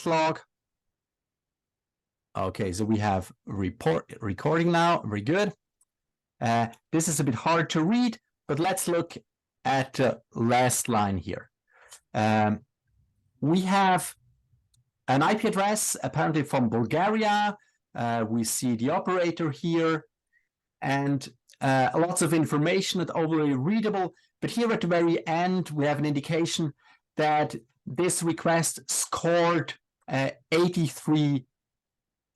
log. Okay, so we have recording now. Very good. This is a bit hard to read, but let's look at the last line here. We have an IP address, apparently from Bulgaria. We see the operator here, and lots of information, not overly readable. But here at the very end, we have an indication that this request scored 83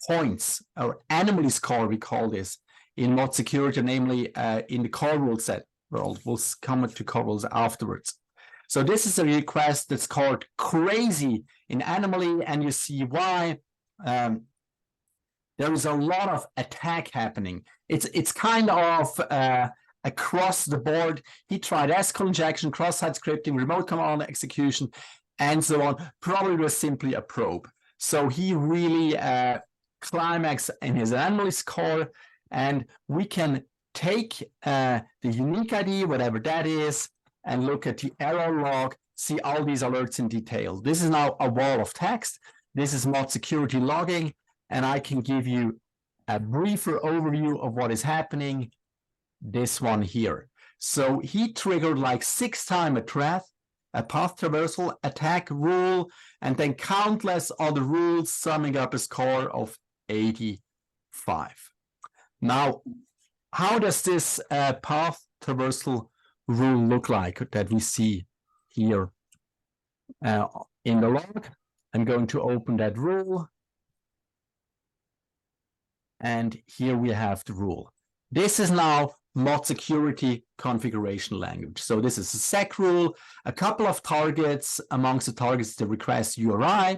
points, or anomaly score, we call this in ModSecurity, namely in the core rule set world. We'll come to core rules afterwards. So this is a request that scored crazy in anomaly, and you see why. There is a lot of attack happening. It's kind of across the board. He tried SQL injection, cross-site scripting, remote command execution, and so on. Probably was simply a probe. So he really climaxed in his anomaly score, and we can take the unique ID, whatever that is, and look at the error log, see all these alerts in detail. This is now a wall of text. This is ModSecurity logging, and I can give you a briefer overview of what is happening. This one here. So he triggered like 6-time a threat, a path traversal attack rule, and then countless other rules, summing up a score of 85. Now, how does this path traversal rule look like that we see here in the log? I'm going to open that rule. And here we have the rule. This is now ModSecurity configuration language. So this is a sec rule, a couple of targets, amongst the targets the request URI,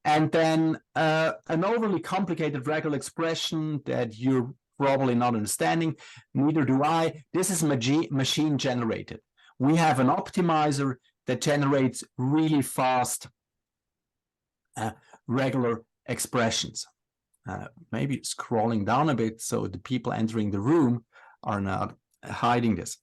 and then an overly complicated regular expression that you're probably not understanding, neither do I. This is machine generated. We have an optimizer that generates really fast regular expressions. Maybe scrolling down a bit so the people entering the room are not hiding this.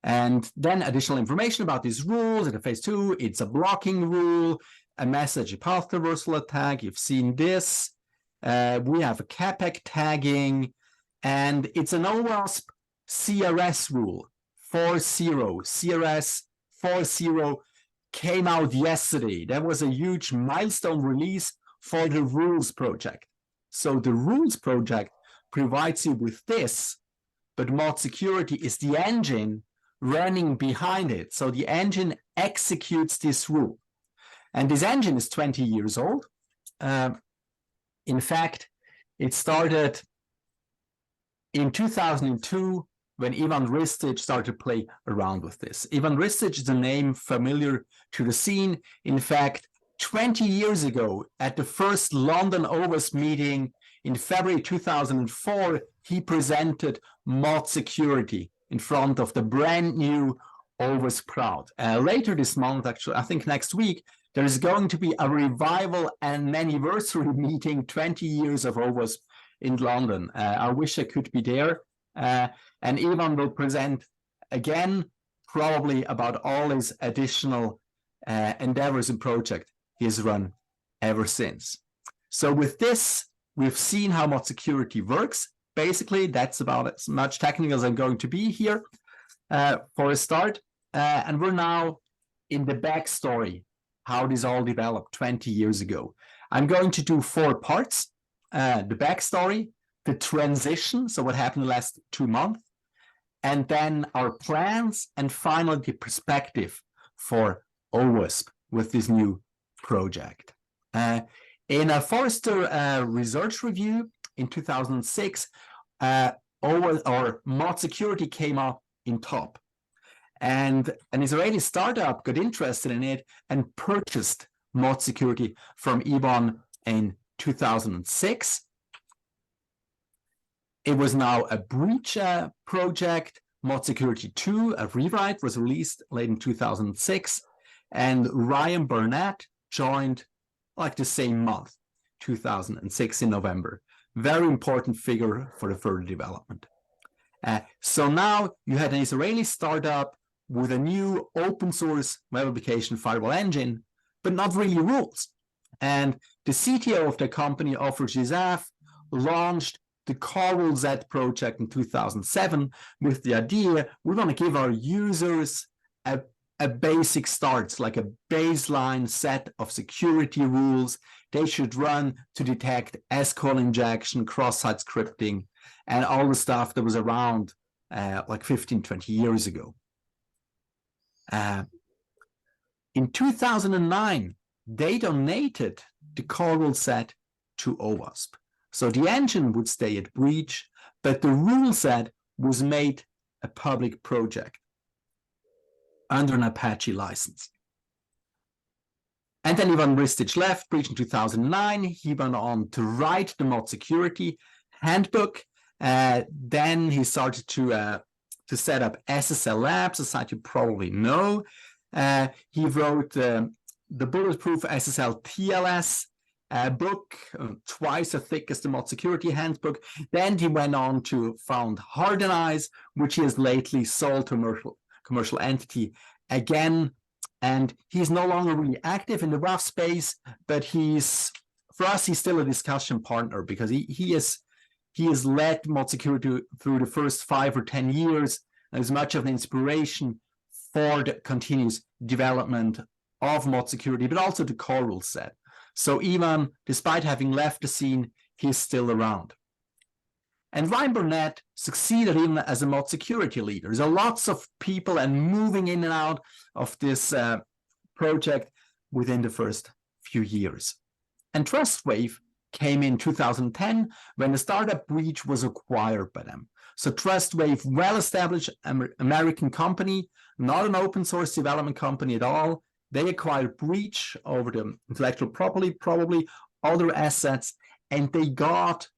And then additional information about these rules. In phase 2, it's a blocking rule, a message, a path traversal attack. You've seen this. We have a CAPEC tagging, and it's an OWASP CRS rule 4.0. CRS 4.0 came out yesterday. That was a huge milestone release for the rules project. So the rules project provides you with this, but ModSecurity is the engine running behind it. So the engine executes this rule. And this engine is 20 years old. In fact, it started in 2002 when Ivan Ristic started to play around with this. Ivan Ristic is a name familiar to the scene. In fact, 20 years ago, at the first London OWASP meeting in February 2004, he presented ModSecurity in front of the brand new OWASP crowd. Later this month, actually, I think next week, there is going to be a revival and anniversary meeting, 20 years of OWASP in London. I wish I could be there. And Ivan will present again, probably about all his additional endeavors and projects he has run ever since. So with this, we've seen how ModSecurity works. Basically, that's about as much technical as I'm going to be here for a start. And we're now in the backstory, how this all developed 20 years ago. I'm going to do 4 parts. The backstory, the transition, so what happened the last 2 months, and then our plans, and finally the perspective for OWASP with this new project. In a Forrester research review in 2006, ModSecurity came up in top. And an Israeli startup got interested in it and purchased ModSecurity from Ivan in 2006. It was now a breach project. ModSecurity 2, a rewrite, was released late in 2006. And Ryan Burnett joined like the same month, 2006 in November. Very important figure for the further development. So now you had an Israeli startup with a new open source web application firewall engine, but not really rules. And the CTO of the company, Ofer Gisaf, launched the Coral Z project in 2007 with the idea we're going to give our users a basic start, like a baseline set of security rules they should run to detect SQL injection, cross-site scripting, and all the stuff that was around like 15, 20 years ago. In 2009, they donated the Coral set to OWASP. So the engine would stay at breach, but the rule set was made a public project under an Apache license. And then Ivan Ristic left, breach in 2009. He went on to write the ModSecurity handbook. Then he started to set up SSL Labs, a site you probably know. He wrote the Bulletproof SSL TLS book, twice as thick as the ModSecurity handbook. Then he went on to found Hardenize, which he has lately sold to commercial entity again. And he's no longer really active in the WAF space, but for us, he's still a discussion partner because he has led ModSecurity through the first 5 or 10 years as much of an inspiration for the continuous development of ModSecurity, but also the core rule set. So Ivan, despite having left the scene, he's still around. And Ryan Burnett succeeded him as a ModSecurity leader. There's lots of people and moving in and out of this project within the first few years. And TrustWave came in 2010 when the startup breach was acquired by them. So TrustWave, well-established American company, not an open source development company at all. They acquired breach over the intellectual property, probably other assets, and they got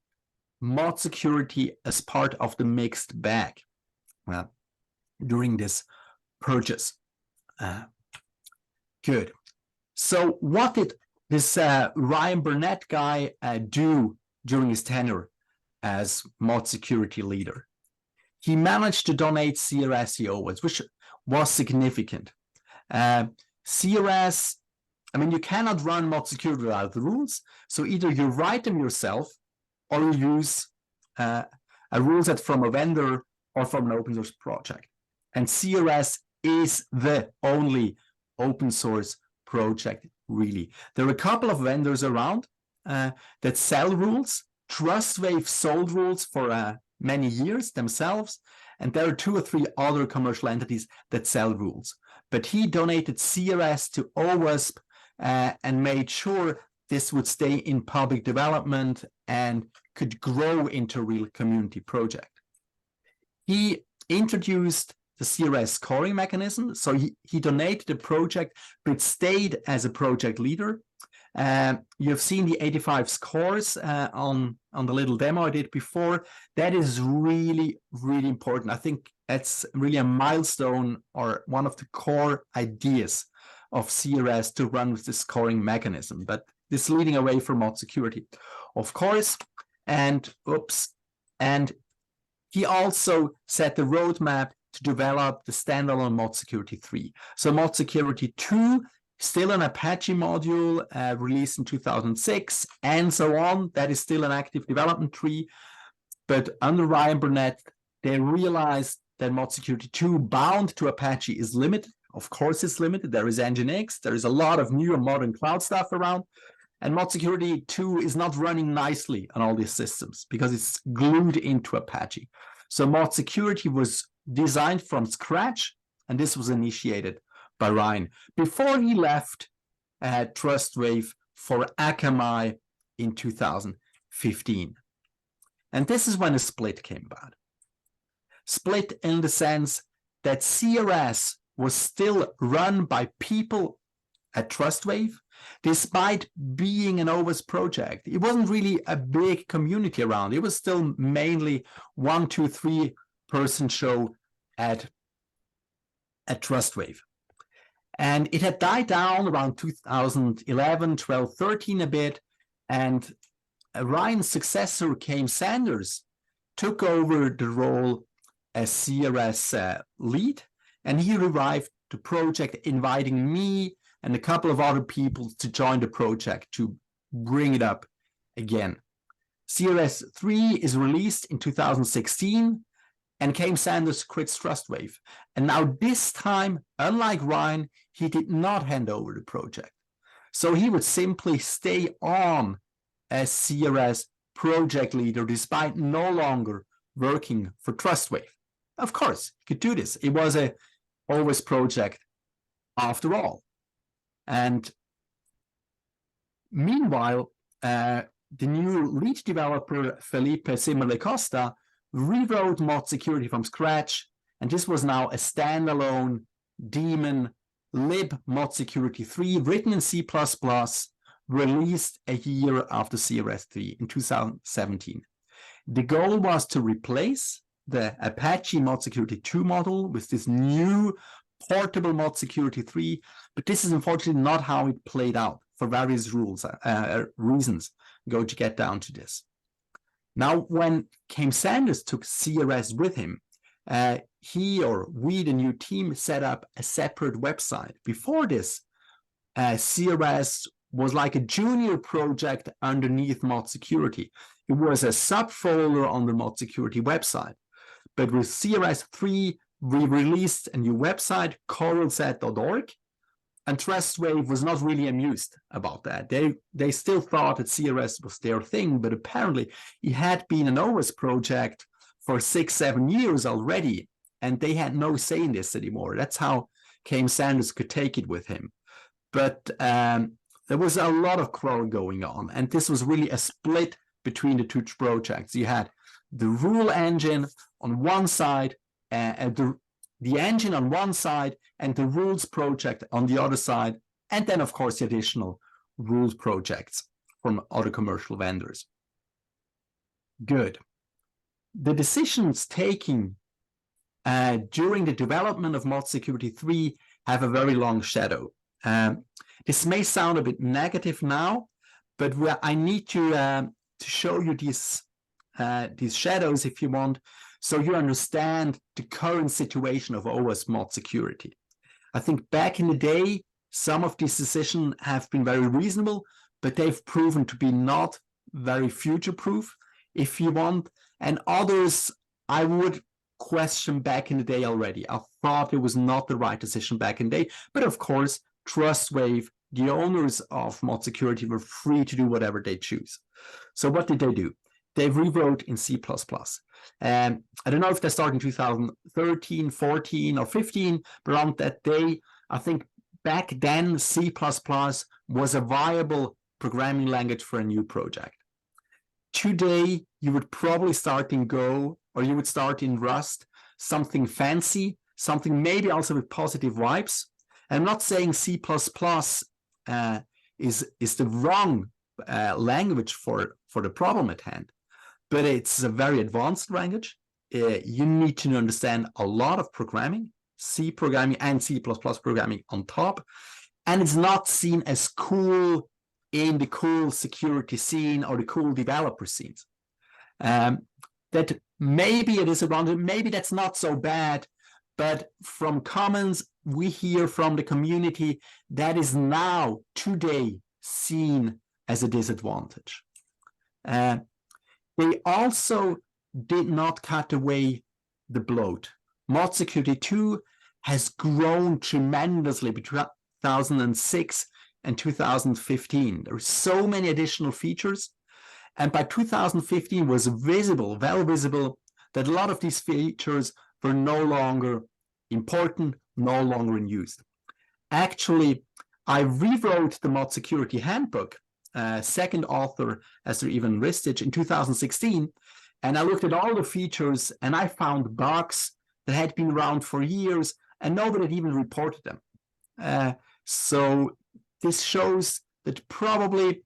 ModSecurity as part of the mixed bag during this purchase. Good. So what did this Ryan Burnett guy do during his tenure as ModSecurity leader? He managed to donate CRS EOS, which was significant. CRS, I mean, you cannot run ModSecurity without the rules. So either you write them yourself or you use a rule set from a vendor or from an open source project. And CRS is the only open source project, really. There are a couple of vendors around that sell rules. TrustWave sold rules for many years themselves, and there are 2 or 3 other commercial entities that sell rules. But he donated CRS to OWASP and made sure this would stay in public development and could grow into a real community project. He introduced the CRS scoring mechanism. So he donated the project, but stayed as a project leader. You've seen the 85 scores on the little demo I did before. That is really, really important. I think that's really a milestone or one of the core ideas of CRS to run with the scoring mechanism. But this is leading away from ModSecurity, of course. And he also set the roadmap to develop the standalone ModSecurity 3. So ModSecurity 2, still an Apache module released in 2006, and so on. That is still an active development tree. But under Ryan Burnett, they realized that ModSecurity 2 bound to Apache is limited. Of course, it's limited. There is Nginx. There is a lot of new and modern cloud stuff around. And ModSecurity 2 is not running nicely on all these systems because it's glued into Apache. So ModSecurity was designed from scratch, and this was initiated by Ryan before he left TrustWave for Akamai in 2015. And this is when a split came about. Split in the sense that CRS was still run by people at TrustWave, despite being an OWASP project. It wasn't really a big community around. It was still mainly 1, 2, 3 person show at TrustWave. And it had died down around 2011, 12, 13 a bit. And Ryan's successor, Kame Sanders, took over the role as CRS lead. And he revived the project, inviting me and a couple of other people to join the project to bring it up again. CRS3 is released in 2016, and Cam Sanders quits TrustWave. And now this time, unlike Ryan, he did not hand over the project. So he would simply stay on as CRS project leader despite no longer working for TrustWave. Of course, he could do this. It was a OWASP project after all. And meanwhile, the new lead developer, Felipe Simmerle-Costa, rewrote ModSecurity from scratch, and this was now a standalone daemon lib ModSecurity 3 written in C++, released a year after CRS3 in 2017. The goal was to replace the Apache ModSecurity 2 model with this new portable ModSecurity 3, but this is unfortunately not how it played out for various reasons. I'm going to get down to this. Now, when Cam Sanders took CRS with him, we, the new team, set up a separate website. Before this, CRS was like a junior project underneath ModSecurity. It was a subfolder on the ModSecurity website. But with CRS3, we released a new website, coralset.org, and TrustWave was not really amused about that. They still thought that CRS was their thing, but apparently it had been an OWASP project for 6-7 years already, and they had no say in this anymore. That's how Cam Sanders could take it with him. But there was a lot of quarrel going on, and this was really a split between the two projects. You had the rule engine on one side, the engine on one side, and the rules project on the other side, and then, of course, the additional rules projects from other commercial vendors. Good. The decisions taken during the development of ModSecurity 3 have a very long shadow. This may sound a bit negative now, but I need to show you these shadows, if you want, so you understand the current situation of OWASP ModSecurity. I think back in the day, some of these decisions have been very reasonable, but they've proven to be not very future-proof, if you want. And others, I would question back in the day already. I thought it was not the right decision back in the day. But of course, TrustWave, the owners of ModSecurity, were free to do whatever they choose. So what did they do? They rewrote in C++. I don't know if they started in 2013, 14, or 15, but around that day, I think back then C++ was a viable programming language for a new project. Today, you would probably start in Go, or you would start in Rust, something fancy, something maybe also with positive vibes. I'm not saying C++ is the wrong language for the problem at hand, but it's a very advanced language. You need to understand a lot of programming, C programming and C++ programming on top, and it's not seen as cool in the cool security scene or the cool developer scenes. That maybe it is around it, maybe that's not so bad, but from comments we hear from the community, that is now today seen as a disadvantage. They also did not cut away the bloat. ModSecurity 2 has grown tremendously between 2006 and 2015. There are so many additional features. And by 2015 it was visible, well visible, that a lot of these features were no longer important, no longer in use. Actually, I rewrote the ModSecurity handbook, second author, Esther Ivan Ristic, in 2016, and I looked at all the features and I found bugs that had been around for years and nobody had even reported them. So this shows that probably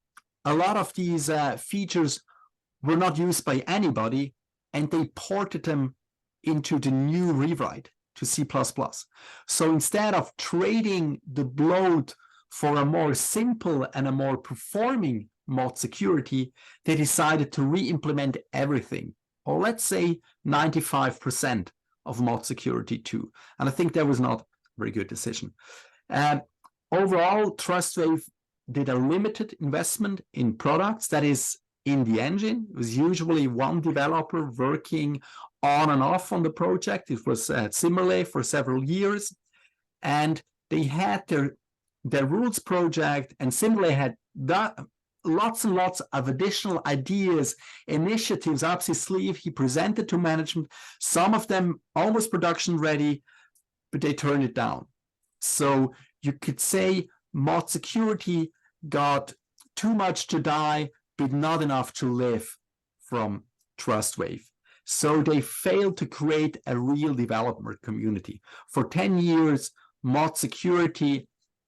a lot of these features were not used by anybody, and they ported them into the new rewrite to C++. So instead of trading the bloat for a more simple and a more performing ModSecurity, they decided to re-implement everything, or let's say 95% of ModSecurity 2. And I think that was not a very good decision. Overall, TrustWave did a limited investment in products, that is, in the engine. It was usually one developer working on and off on the project. It was similarly for several years, and they had their rules project, and similarly had lots and lots of additional ideas, initiatives up his sleeve. He presented to management, some of them almost production ready, but they turned it down. So you could say ModSecurity got too much to die, but not enough to live from TrustWave. So they failed to create a real developer community. For 10 years, ModSecurity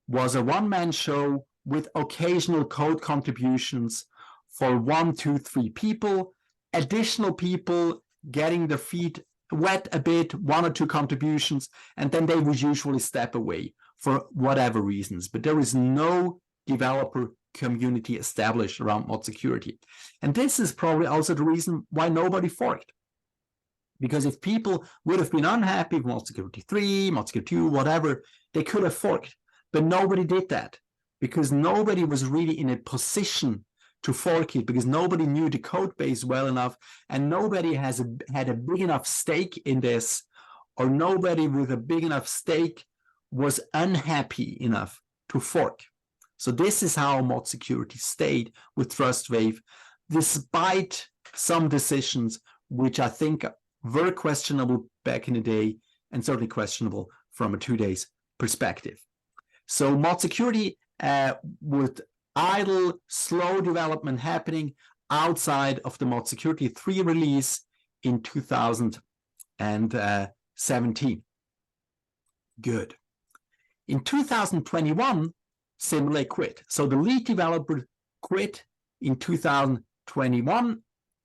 was a one-man show with occasional code contributions for 1, 2, 3 people, additional people getting their feet wet a bit, 1 or 2 contributions, and then they would usually step away for whatever reasons. But there is no developer community established around ModSecurity. And this is probably also the reason why nobody forked. Because if people would have been unhappy with ModSecurity 3, ModSecurity 2, whatever, they could have forked. But nobody did that, because nobody was really in a position to fork it, because nobody knew the code base well enough, and nobody had a big enough stake in this, or nobody with a big enough stake was unhappy enough to fork. So this is how ModSecurity stayed with TrustWave, despite some decisions which I think were questionable back in the day, and certainly questionable from a today's perspective. So ModSecurity with idle, slow development happening outside of the ModSecurity 3 release in 2017. Good. In 2021, similarly quit. So the lead developer quit in 2021,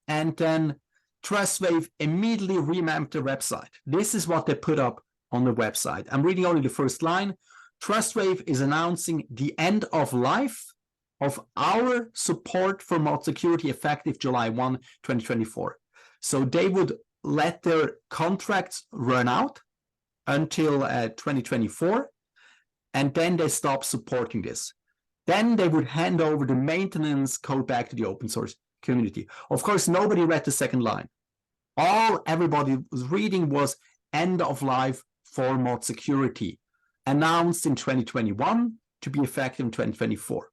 and then TrustWave immediately revamped the website. This is what they put up on the website. I'm reading only the first line. TrustWave is announcing the end of life of our support for ModSecurity effective July 1, 2024. So they would let their contracts run out until 2024, and then they stop supporting this. Then they would hand over the maintenance code back to the open source community. Of course, nobody read the second line. All everybody was reading was end of life for ModSecurity, announced in 2021 to be effective in 2024.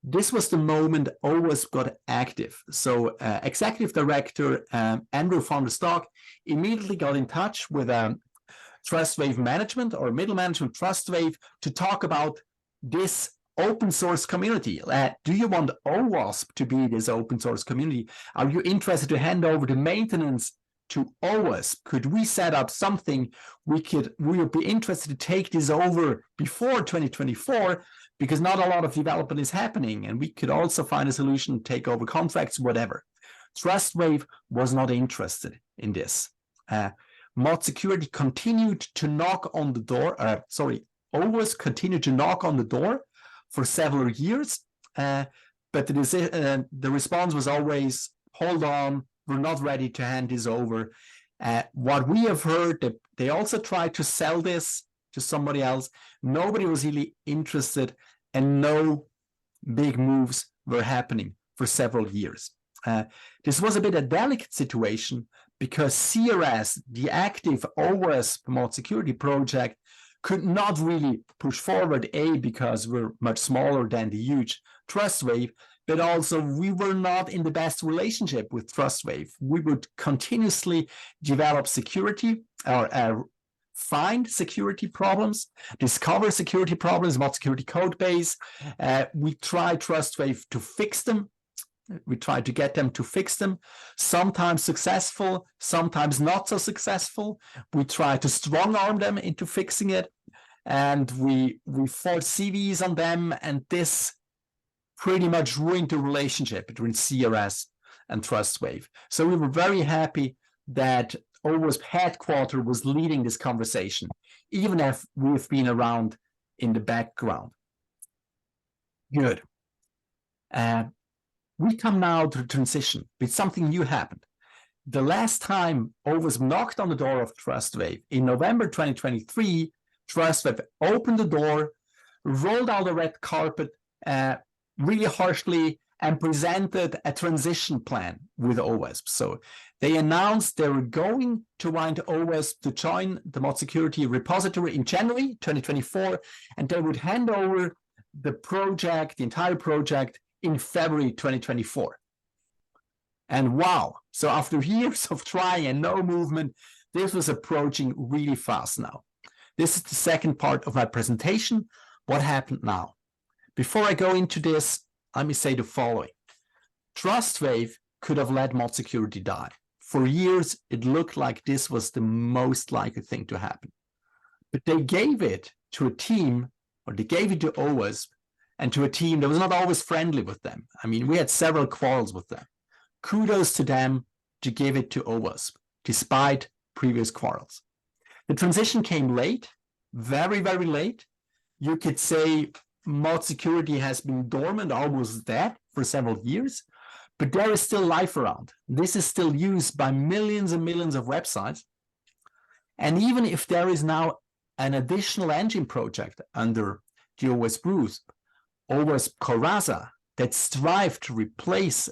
This was the moment OWASP got active. So Executive Director Andrew von der Stock immediately got in touch with TrustWave management, or middle management TrustWave, to talk about this open source community. Do you want OWASP to be this open source community? Are you interested to hand over the maintenance to OWASP? Could we set up something we would be interested to take this over before 2024, because not a lot of development is happening, and we could also find a solution to take over contracts, whatever. TrustWave was not interested in this. ModSecurity continued to knock on the door, OWASP continued to knock on the door for several years, but the response was always, hold on, we're not ready to hand this over. What we have heard, that they also tried to sell this to somebody else. Nobody was really interested, and no big moves were happening for several years. This was a bit a delicate situation, because CRS, the active OWASP ModSecurity project, could not really push forward, because we're much smaller than the huge TrustWave, but also we were not in the best relationship with TrustWave. We would continuously develop security, or find security problems, discover security problems, ModSecurity code base. We tried TrustWave to fix them. We tried to get them to fix them, sometimes successful, sometimes not so successful. We tried to strong-arm them into fixing it, and we fought CVs on them, and this pretty much ruined the relationship between CRS and TrustWave. So we were very happy that OWASP headquarters was leading this conversation, even if we've been around in the background. Good. We come now to the transition, but something new happened. The last time OWASP knocked on the door of TrustWave, in November 2023, TrustWave opened the door rolled out the red carpet really harshly and presented a transition plan with OWASP. So they announced they were going to want OWASP to join the ModSecurity repository in January 2024, and they would hand over the project, the entire project, in February 2024. And wow, so after years of trying and no movement, this was approaching really fast now. This is the second part of my presentation. What happened now? Before I go into this, let me say the following. TrustWave could have let ModSecurity die. For years, it looked like this was the most likely thing to happen. But they gave it to a team, or they gave it to OWASP, and to a team that was not always friendly with them. I mean, we had several quarrels with them. Kudos to them to give it to OWASP, despite previous quarrels. The transition came late, very, very late. You could say ModSecurity has been dormant, almost dead, for several years, but there is still life around. This is still used by millions and millions of websites. And even if there is now an additional engine project under the OWASP rules, OWASP Coraza, that strive to replace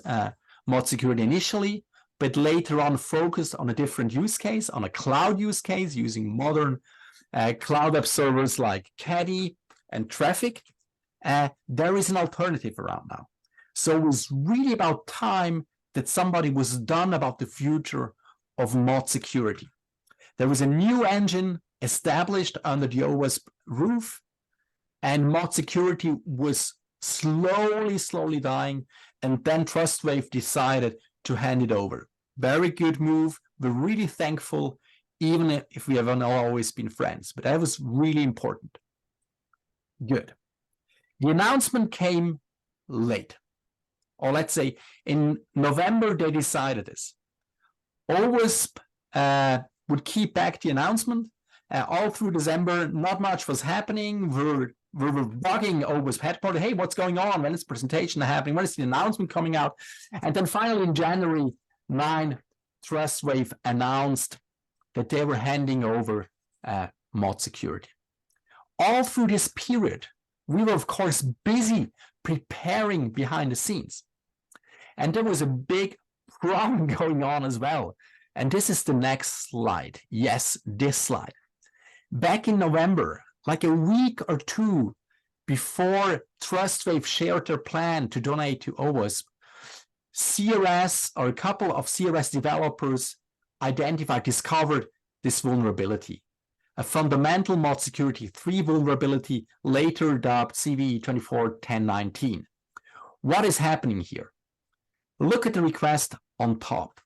ModSecurity initially, but later on focused on a different use case, on a cloud use case using modern cloud web servers like Caddy and Traffic, there is an alternative around now. So it was really about time that somebody was done about the future of ModSecurity. There was a new engine established under the OWASP roof, and ModSecurity was slowly dying, and then TrustWave decided to hand it over. Very good move. We're really thankful, even if we haven't always been friends, but that was really important. Good. The announcement came late, or let's say in November they decided this. OWASP would keep back the announcement. All through December, not much was happening. We were bugging OWASP headquarters. Hey, what's going on? When is the presentation happening? When is the announcement coming out? And then finally in January 9, TrustWave announced that they were handing over ModSecurity. All through this period, we were, of course, busy preparing behind the scenes. And there was a big problem going on as well. And this is the next slide. Yes, this slide. Back in November, like a week or two before TrustWave shared their plan to donate to OWASP, CRS, or a couple of CRS developers discovered this vulnerability, a fundamental ModSecurity 3 vulnerability, later dubbed CVE 24.10.19. What is happening here? Look at the request on top.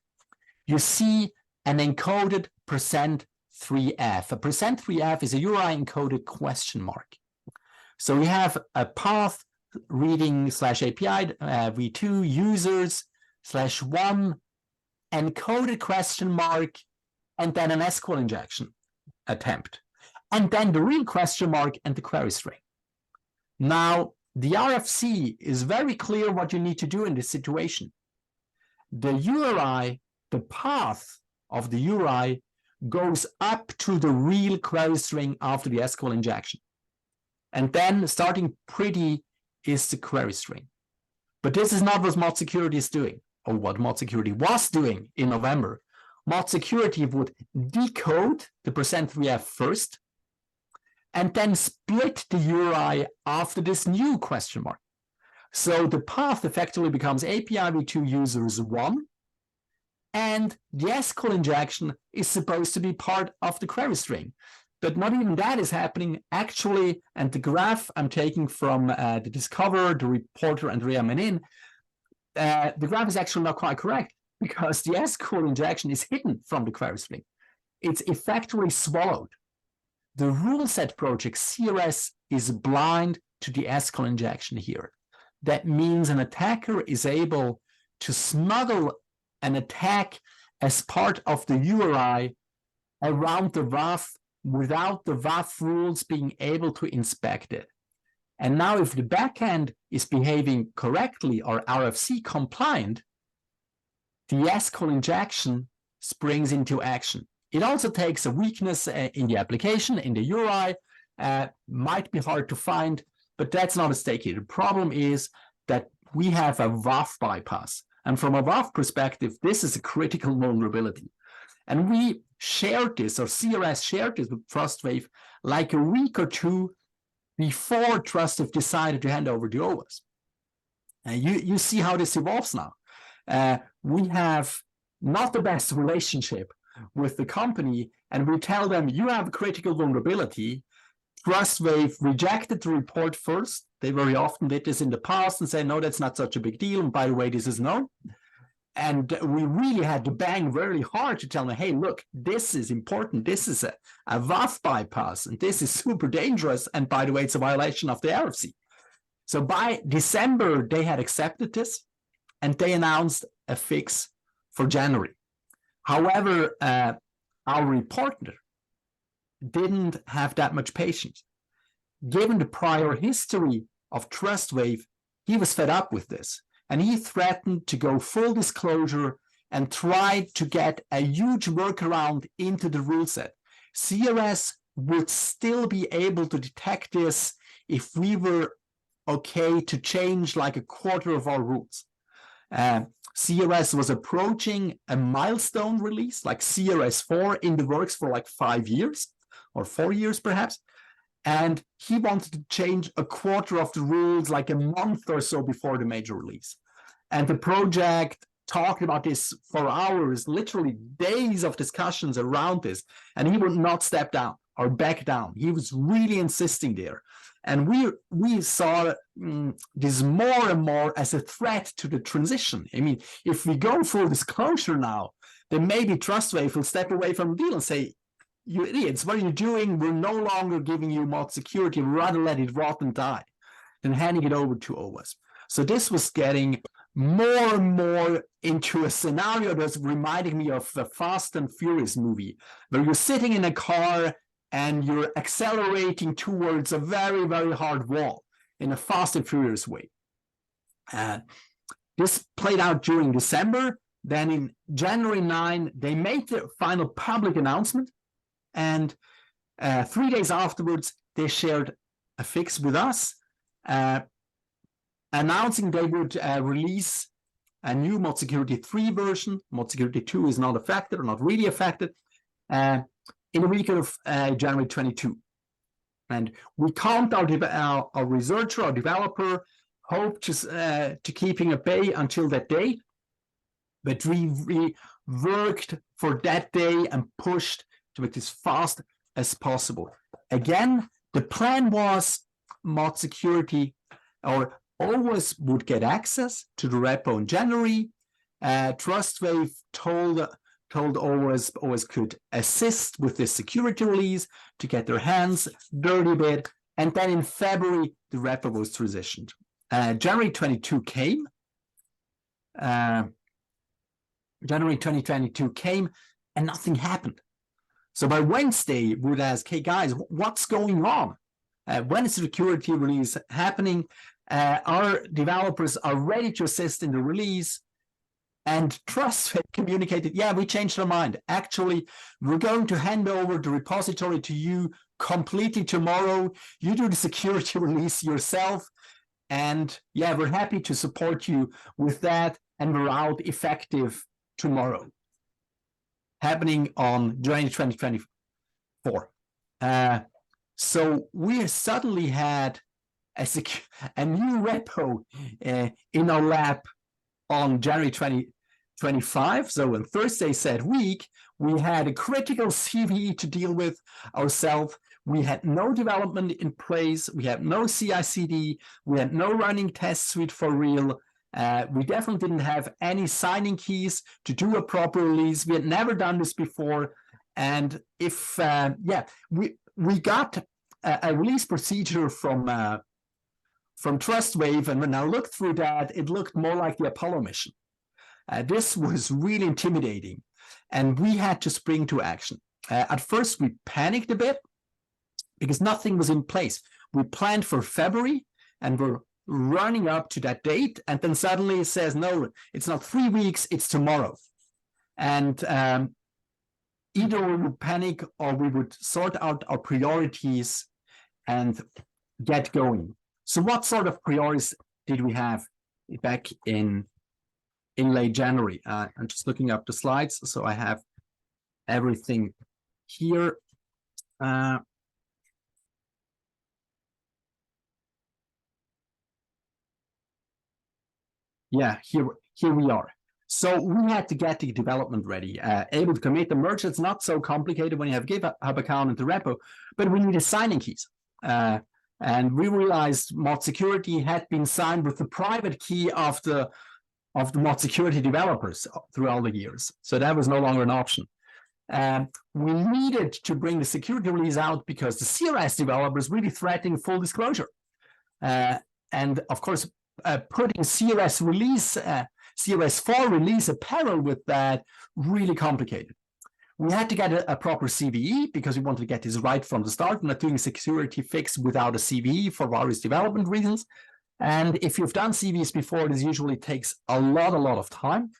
You see an encoded %3f. A %3f is a URI encoded question mark. So we have a path reading /API v2 users /1 encoded question mark, and then an SQL injection attempt, and then the real question mark and the query string. Now, the RFC is very clear what you need to do in this situation. The URI, the path of the URI, goes up to the real query string after the SQL injection. And then starting pretty is the query string. But this is not what ModSecurity is doing, or what ModSecurity was doing in November. ModSecurity would decode the %3f first, and then split the URI after this new question mark. So the path effectively becomes API v2 users 1, and the SQL injection is supposed to be part of the query string. But not even that is happening actually, and the graph I'm taking from the Discover, the Reporter, and Reamenin, the graph is actually not quite correct, because the SQL injection is hidden from the query string. It's effectively swallowed. The rule set project CRS is blind to the SQL injection here. That means an attacker is able to smuggle an attack as part of the URI around the WAF without the WAF rules being able to inspect it. And now if the backend is behaving correctly or RFC compliant, the SQL injection springs into action. It also takes a weakness in the application, in the URI, might be hard to find, but that's not at stake here. The problem is that we have a WAF bypass. And from a WAF perspective, this is a critical vulnerability. And we shared this, or CRS shared this with TrustWave like a week or two before TrustWave decided to hand over to OWASP. And you see how this evolves now. We have not the best relationship with the company, and we tell them, you have a critical vulnerability. TrustWave rejected the report first. They very often did this in the past and said, no, that's not such a big deal. And by the way, this is known. And we really had to bang very hard to tell them, hey, look, this is important. This is a WAF bypass, and this is super dangerous. And by the way, it's a violation of the RFC. So by December, they had accepted this, and they announced a fix for January. However, our reporter didn't have that much patience. Given the prior history of TrustWave, he was fed up with this, and he threatened to go full disclosure and tried to get a huge workaround into the rule set. CRS would still be able to detect this if we were okay to change like a quarter of our rules. CRS was approaching a milestone release, like CRS4 in the works for like 5 years or 4 years perhaps. And he wanted to change a quarter of the rules like a month or so before the major release. And the project talked about this for hours, literally days of discussions around this. And he would not step down or back down. He was really insisting there. And we saw this more and more as a threat to the transition. I mean, if we go full disclosure now, then maybe TrustWave will step away from the deal and say, you idiots, what are you doing? We're no longer giving you ModSecurity. We'd rather let it rot and die than handing it over to OWASP. So this was getting more and more into a scenario that's reminding me of the Fast and Furious movie, where you're sitting in a car and you're accelerating towards a very, very hard wall in a Fast and Furious way. This played out during December. Then in January 9, they made the final public announcement. And 3 days afterwards, they shared a fix with us, announcing they would release a new ModSecurity 3 version. ModSecurity 2 is not affected or not really affected in the week of January 22. And we count our researcher, our developer, hope to keeping at bay until that day. But we worked for that day and pushed to make this fast as possible. Again, the plan was ModSecurity or OWASP would get access to the repo in January. TrustWave told OWASP could assist with this security release to get their hands dirty a bit. And then in February, the repo was transitioned. January 22 came. January 2022 came and nothing happened. So by Wednesday, we would ask, hey guys, what's going on? When is the security release happening? Our developers are ready to assist in the release. And TrustWave communicated, yeah, we changed our mind. Actually, we're going to hand over the repository to you completely tomorrow. You do the security release yourself. And yeah, we're happy to support you with that. And we're out effective tomorrow, happening on January 2024. So we suddenly had a new repo in our lab on January 2025. So on Thursday said week, we had a critical CVE to deal with ourselves. We had no development in place. We had no CI/CD. We had no running test suite for real. We definitely didn't have any signing keys to do a proper release. We had never done this before. And if, we got a release procedure from TrustWave, and when I looked through that, it looked more like the Apollo mission. This was really intimidating, and we had to spring to action. At first, we panicked a bit because nothing was in place. We planned for February, and we're running up to that date, and then suddenly it says, no, it's not 3 weeks, it's tomorrow. And either we would panic or we would sort out our priorities and get going. So what sort of priorities did we have back in late January? I'm just looking up the slides, so I have everything here. Yeah, here we are. So we had to get the development ready, able to commit the merge. It's not so complicated when you have GitHub account and the repo, but we needed signing keys. And we realized ModSecurity had been signed with the private key of the ModSecurity developers through all the years. So that was no longer an option. We needed to bring the security release out because the CRS developers really threatening full disclosure. And of course, putting CRS release, CRS4 release apparel with that, really complicated. We had to get a proper CVE because we wanted to get this right from the start, not doing a security fix without a CVE for various development reasons. And if you've done CVEs before, this usually takes a lot of time.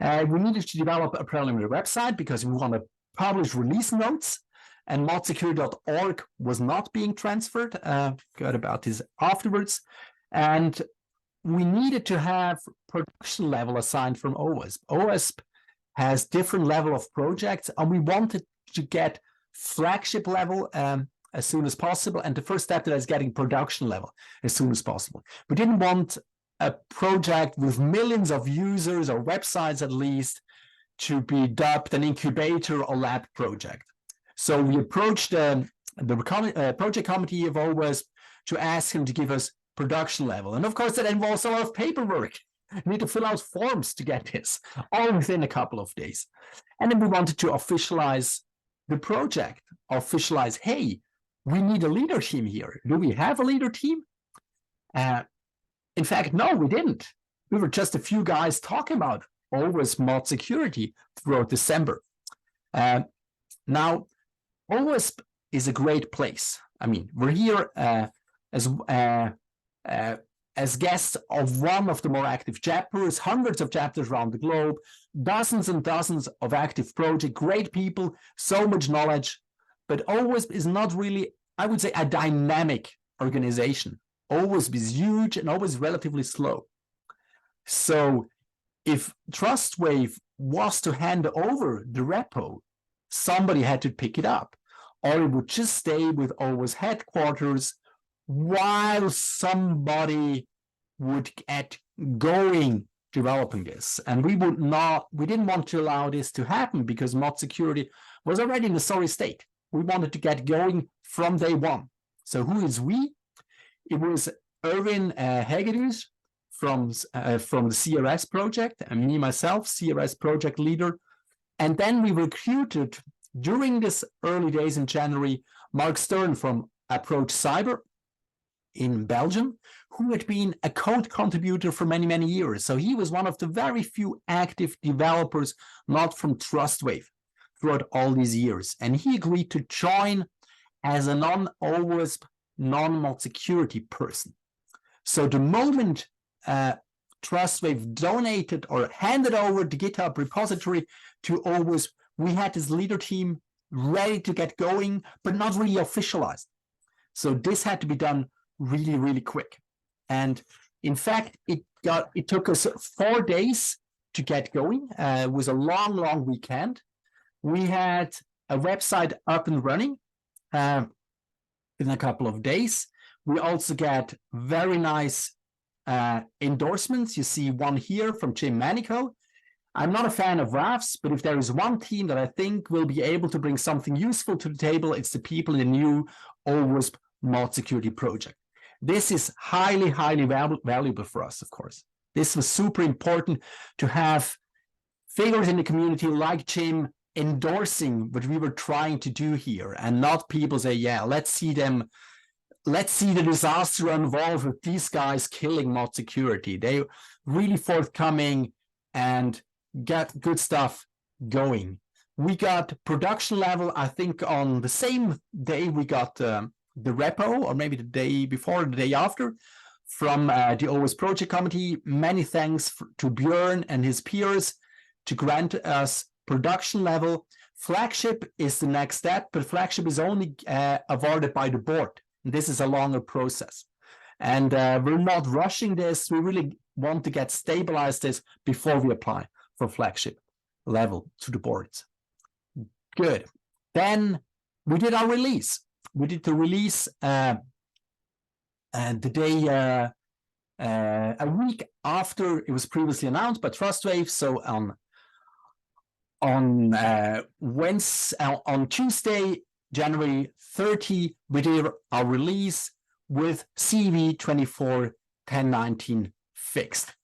We needed to develop a preliminary website because we want to publish release notes, and modsecurity.org was not being transferred. Got about this afterwards. And we needed to have production level assigned from OWASP. OWASP has different level of projects, and we wanted to get flagship level as soon as possible. And the first step to that is getting production level as soon as possible. We didn't want a project with millions of users or websites at least to be dubbed an incubator or lab project. So we approached the project committee of OWASP to ask him to give us production level. And of course, that involves a lot of paperwork. You need to fill out forms to get this, all within a couple of days. And then we wanted to officialize the project, officialize, hey, we need a leader team here. Do we have a leader team? In fact, no, we didn't. We were just a few guys talking about OWASP ModSecurity throughout December. Now, OWASP is a great place. I mean, we're here as guests of one of the more active chapters, hundreds of chapters around the globe, dozens and dozens of active projects, great people, so much knowledge. But OWASP is not really, I would say, a dynamic organization. OWASP is huge and always relatively slow. So if TrustWave was to hand over the repo, somebody had to pick it up, or it would just stay with OWASP headquarters while somebody would get going developing this. And we didn't want to allow this to happen because ModSecurity was already in a sorry state. We wanted to get going from day one. So who is we? It was Erwin Hegedus from the CRS project, and me, myself, CRS project leader. And then we recruited, during this early days in January, Mark Stern from Approach Cyber in Belgium, who had been a code contributor for many, many years. So he was one of the very few active developers, not from TrustWave, throughout all these years. And he agreed to join as a non-OWASP, non-ModSecurity person. So the moment TrustWave donated or handed over the GitHub repository to OWASP, we had this leader team ready to get going, but not really officialized. So this had to be done really, really quick. And in fact, it took us 4 days to get going. It was a long weekend. We had a website up and running in a couple of days. We also get very nice endorsements. You see one here from Jim Manico. I'm not a fan of WAFs, but if there is one team that I think will be able to bring something useful to the table, it's the people in the new OWASP ModSecurity project. This is highly valuable for us, of course. This was super important to have figures in the community like Jim endorsing what we were trying to do here, and not people say, yeah, let's see the disaster involved with these guys killing ModSecurity. They really forthcoming and got good stuff going. We got production level, I think on the same day we got the repo, or maybe the day before, the day after, from the OWASP project committee. Many thanks to Björn and his peers to grant us production level. Flagship is the next step, but flagship is only awarded by the board. This is a longer process. And we're not rushing this. We really want to get stabilized this before we apply for flagship level to the boards. Good. Then we did our release. We did the release the day a week after it was previously announced by TrustWave. So on Tuesday, January 30, we did our release with CV 24.10.19 fixed.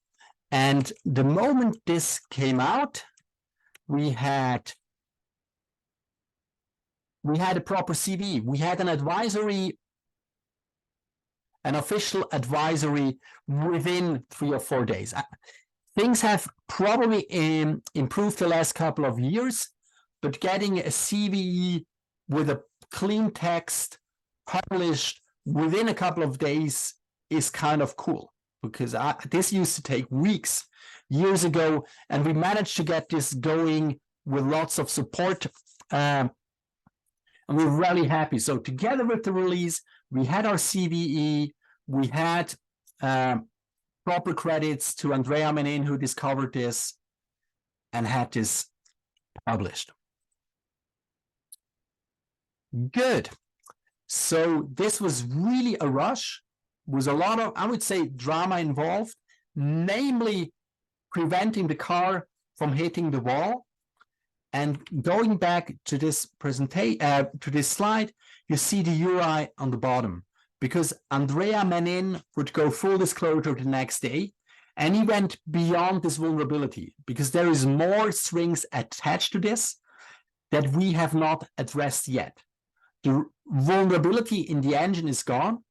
And the moment this came out, we had a proper CV. We had an advisory, an official advisory within 3 or 4 days. Things have probably improved the last couple of years, but getting a CVE with a clean text published within a couple of days is kind of cool, because this used to take weeks, years ago, and we managed to get this going with lots of support, and we're really happy. So together with the release, we had our CVE, we had proper credits to Andrea Menin, who discovered this and had this published. Good. So this was really a rush. Was a lot of, I would say, drama involved, namely preventing the car from hitting the wall. And going back to this presentation, to this slide, you see the URI on the bottom, because Andrea Menin would go full disclosure the next day, and he went beyond this vulnerability because there is more strings attached to this that we have not addressed yet. The vulnerability in the engine is gone,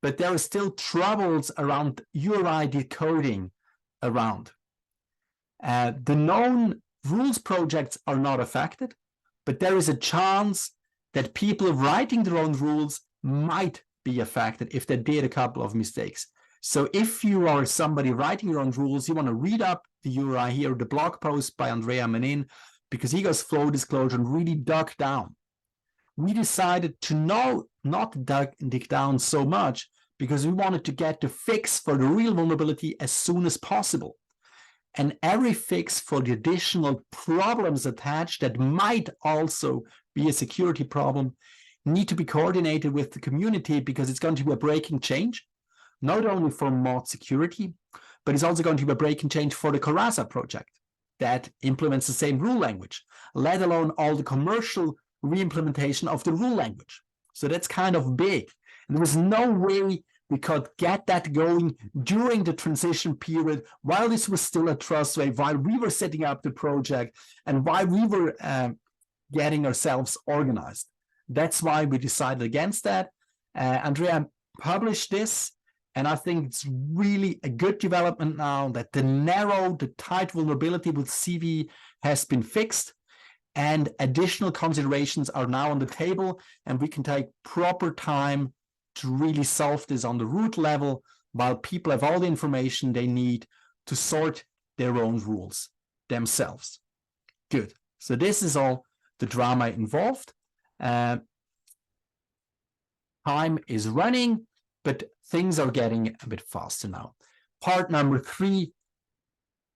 but there are still troubles around URI decoding around. The known rules projects are not affected, but there is a chance that people writing their own rules might be affected if they did a couple of mistakes. So if you are somebody writing your own rules, you want to read up the URI here, the blog post by Andrea Menin, because he goes full disclosure and really dug down. We decided to not dig down so much because we wanted to get the fix for the real vulnerability as soon as possible. And every fix for the additional problems attached that might also be a security problem need to be coordinated with the community, because it's going to be a breaking change, not only for ModSecurity, but it's also going to be a breaking change for the Corazza project that implements the same rule language, let alone all the commercial re-implementation of the rule language. So that's kind of big. And there was no way we could get that going during the transition period while this was still a TrustWave, while we were setting up the project, and while we were getting ourselves organized. That's why we decided against that. Andrea published this, and I think it's really a good development now that the tight vulnerability with CV has been fixed, and additional considerations are now on the table, and we can take proper time to really solve this on the root level while people have all the information they need to sort their own rules themselves. Good. So this is all the drama involved. Time is running, but things are getting a bit faster now. Part number 3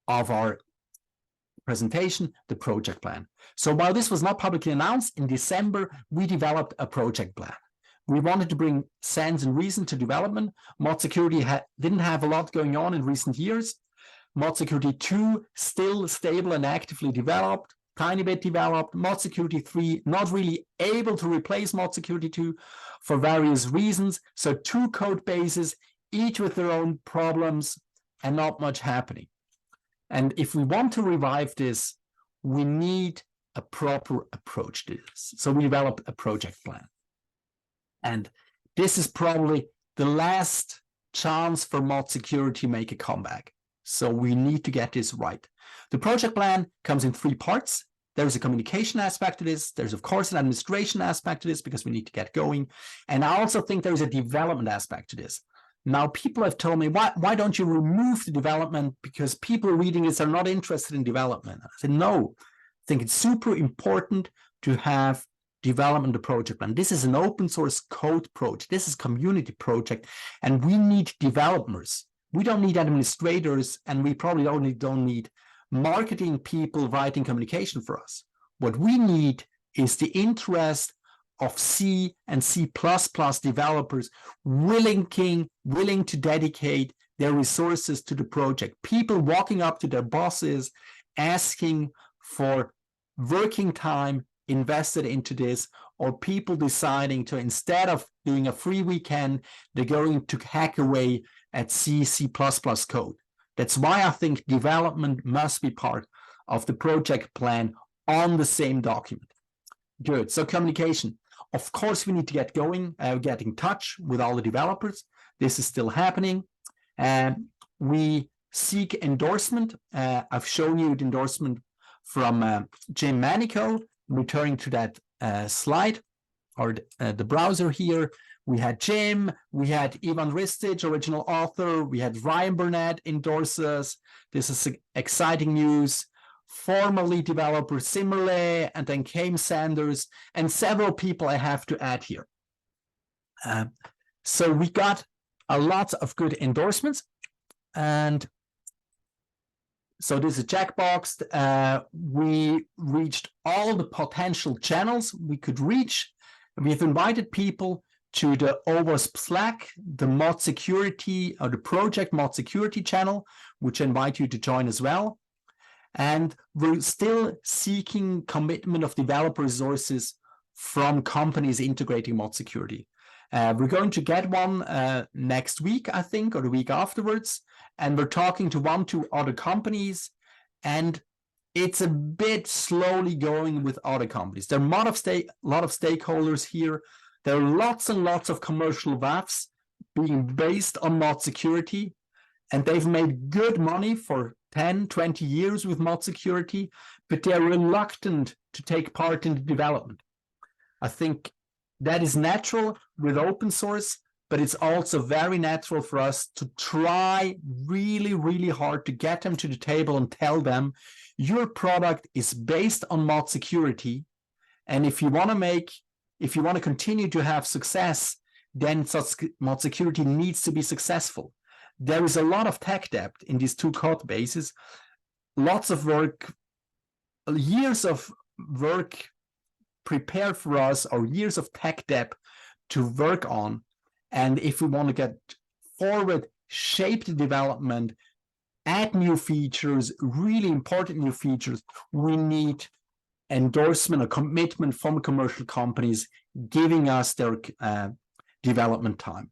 of our presentation, the project plan. So while this was not publicly announced, in December, we developed a project plan. We wanted to bring sense and reason to development. ModSecurity didn't have a lot going on in recent years. ModSecurity 2 still stable and actively developed, tiny bit developed. ModSecurity 3 not really able to replace ModSecurity 2 for various reasons. So 2 code bases, each with their own problems and not much happening. And if we want to revive this, we need a proper approach to this. So we developed a project plan. And this is probably the last chance for ModSecurity to make a comeback. So we need to get this right. The project plan comes in 3 parts. There's a communication aspect to this. There's, of course, an administration aspect to this because we need to get going. And I also think there's a development aspect to this. Now, people have told me, why don't you remove the development? Because people reading this are not interested in development. I said, no, I think it's super important to have development of the project plan. This is an open source code project. This is a community project, and we need developers. We don't need administrators, and we probably don't need marketing people writing communication for us. What we need is the interest of C and C++ developers willing to dedicate their resources to the project. People walking up to their bosses, asking for working time invested into this, or people deciding to, instead of doing a free weekend, they're going to hack away at C++ code. That's why I think development must be part of the project plan on the same document. Good. So communication. Of course, we need to get going, get in touch with all the developers. This is still happening. We seek endorsement. I've shown you the endorsement from Jim Manico. Returning to that slide, or the browser here, we had Jim, we had Ivan Ristic, original author, we had Ryan Burnett endorse us. This is exciting news. Formerly developer Simmerle, and then came Sanders, and several people I have to add here. So we got a lot of good endorsements, and so this is checkboxed. We reached all the potential channels we could reach. We've invited people to the OWASP Slack, the ModSecurity, or the project ModSecurity channel, which I invite you to join as well. And we're still seeking commitment of developer resources from companies integrating ModSecurity. We're going to get one next week, I think, or the week afterwards. And we're talking to 2 other companies, and it's a bit slowly going with other companies. There are a lot of stakeholders here. There are lots and lots of commercial WAFs being based on ModSecurity, and they've made good money for 10, 20 years with ModSecurity, but they're reluctant to take part in the development. I think that is natural with open source, but it's also very natural for us to try really, really hard to get them to the table and tell them, your product is based on ModSecurity, and if you want to continue to have success, then ModSecurity needs to be successful. There is a lot of tech debt in these 2 code bases, lots of work, years of work prepared for us, or years of tech debt to work on. And if we want to get forward, shape the development, add new features, really important new features, we need endorsement or commitment from commercial companies giving us their development time.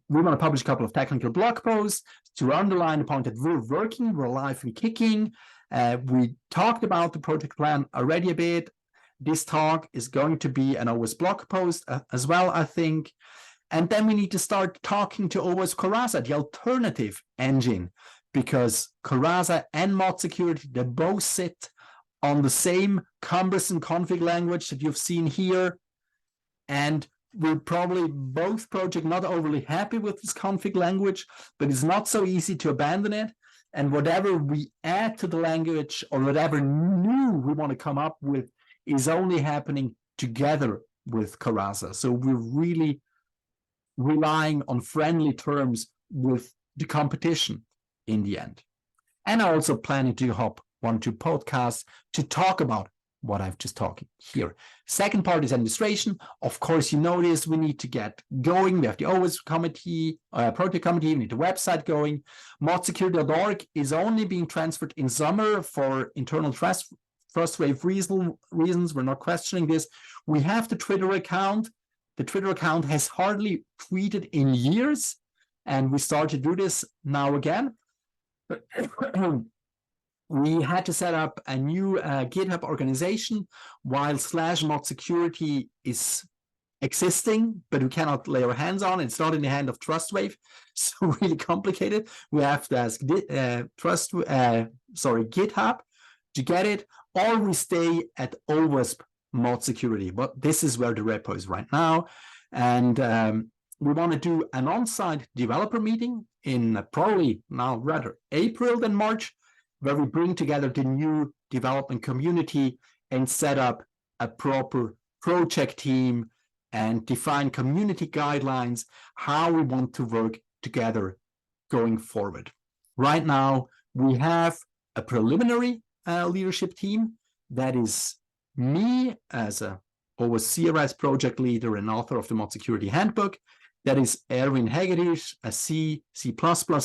We want to publish a couple of technical blog posts to underline the point that we're working, we're alive and kicking. We talked about the project plan already a bit. This talk is going to be an OWASP blog post as well, I think. And then we need to start talking to OWASP Coraza, the alternative engine, because Coraza and ModSecurity, they both sit on the same cumbersome config language that you've seen here. And we're probably both projects not overly happy with this config language, but it's not so easy to abandon it. And whatever we add to the language, or whatever new we want to come up with, is only happening together with Coraza. So we're really relying on friendly terms with the competition in the end. And I'm also planning to hop 1-2 podcasts to talk about what I've just talked here. Second part is administration. Of course, you notice we need to get going. We have the OWASP committee, project committee, we need the website going. ModSecurity.org is only being transferred in summer for internal trust wave reasons. We're not questioning this. We have the Twitter account. The Twitter account has hardly tweeted in years, and we start to do this now again. We had to set up a new GitHub organization while /ModSecurity is existing, but we cannot lay our hands on it. It's not in the hand of TrustWave, so really complicated. We have to ask GitHub to get it, or we stay at OWASP ModSecurity. But this is where the repo is right now. And we want to do an on-site developer meeting in probably now rather April than March, where we bring together the new development community and set up a proper project team and define community guidelines, how we want to work together going forward. Right now, we have a preliminary leadership team that is me as a OWASP CRS project leader and author of the ModSecurity Handbook. That is Erwin Hegedich, a C++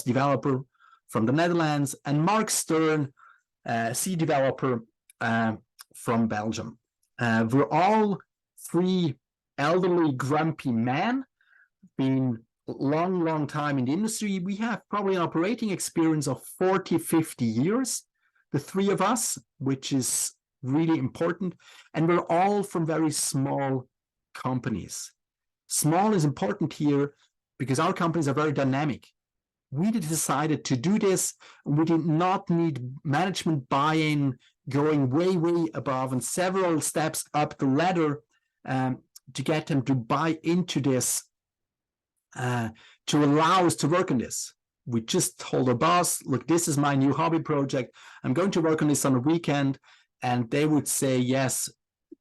developer from the Netherlands, and Mark Stern, C developer from Belgium. We're all three elderly, grumpy men, been long time in the industry. We have probably an operating experience of 40, 50 years, the three of us, which is really important. And we're all from very small companies. Small is important here because our companies are very dynamic. We decided to do this. We did not need management buy-in, going way above and several steps up the ladder to get them to buy into this, to allow us to work on this. We just told our boss, look, this is my new hobby project. I'm going to work on this on a weekend. And they would say, yes,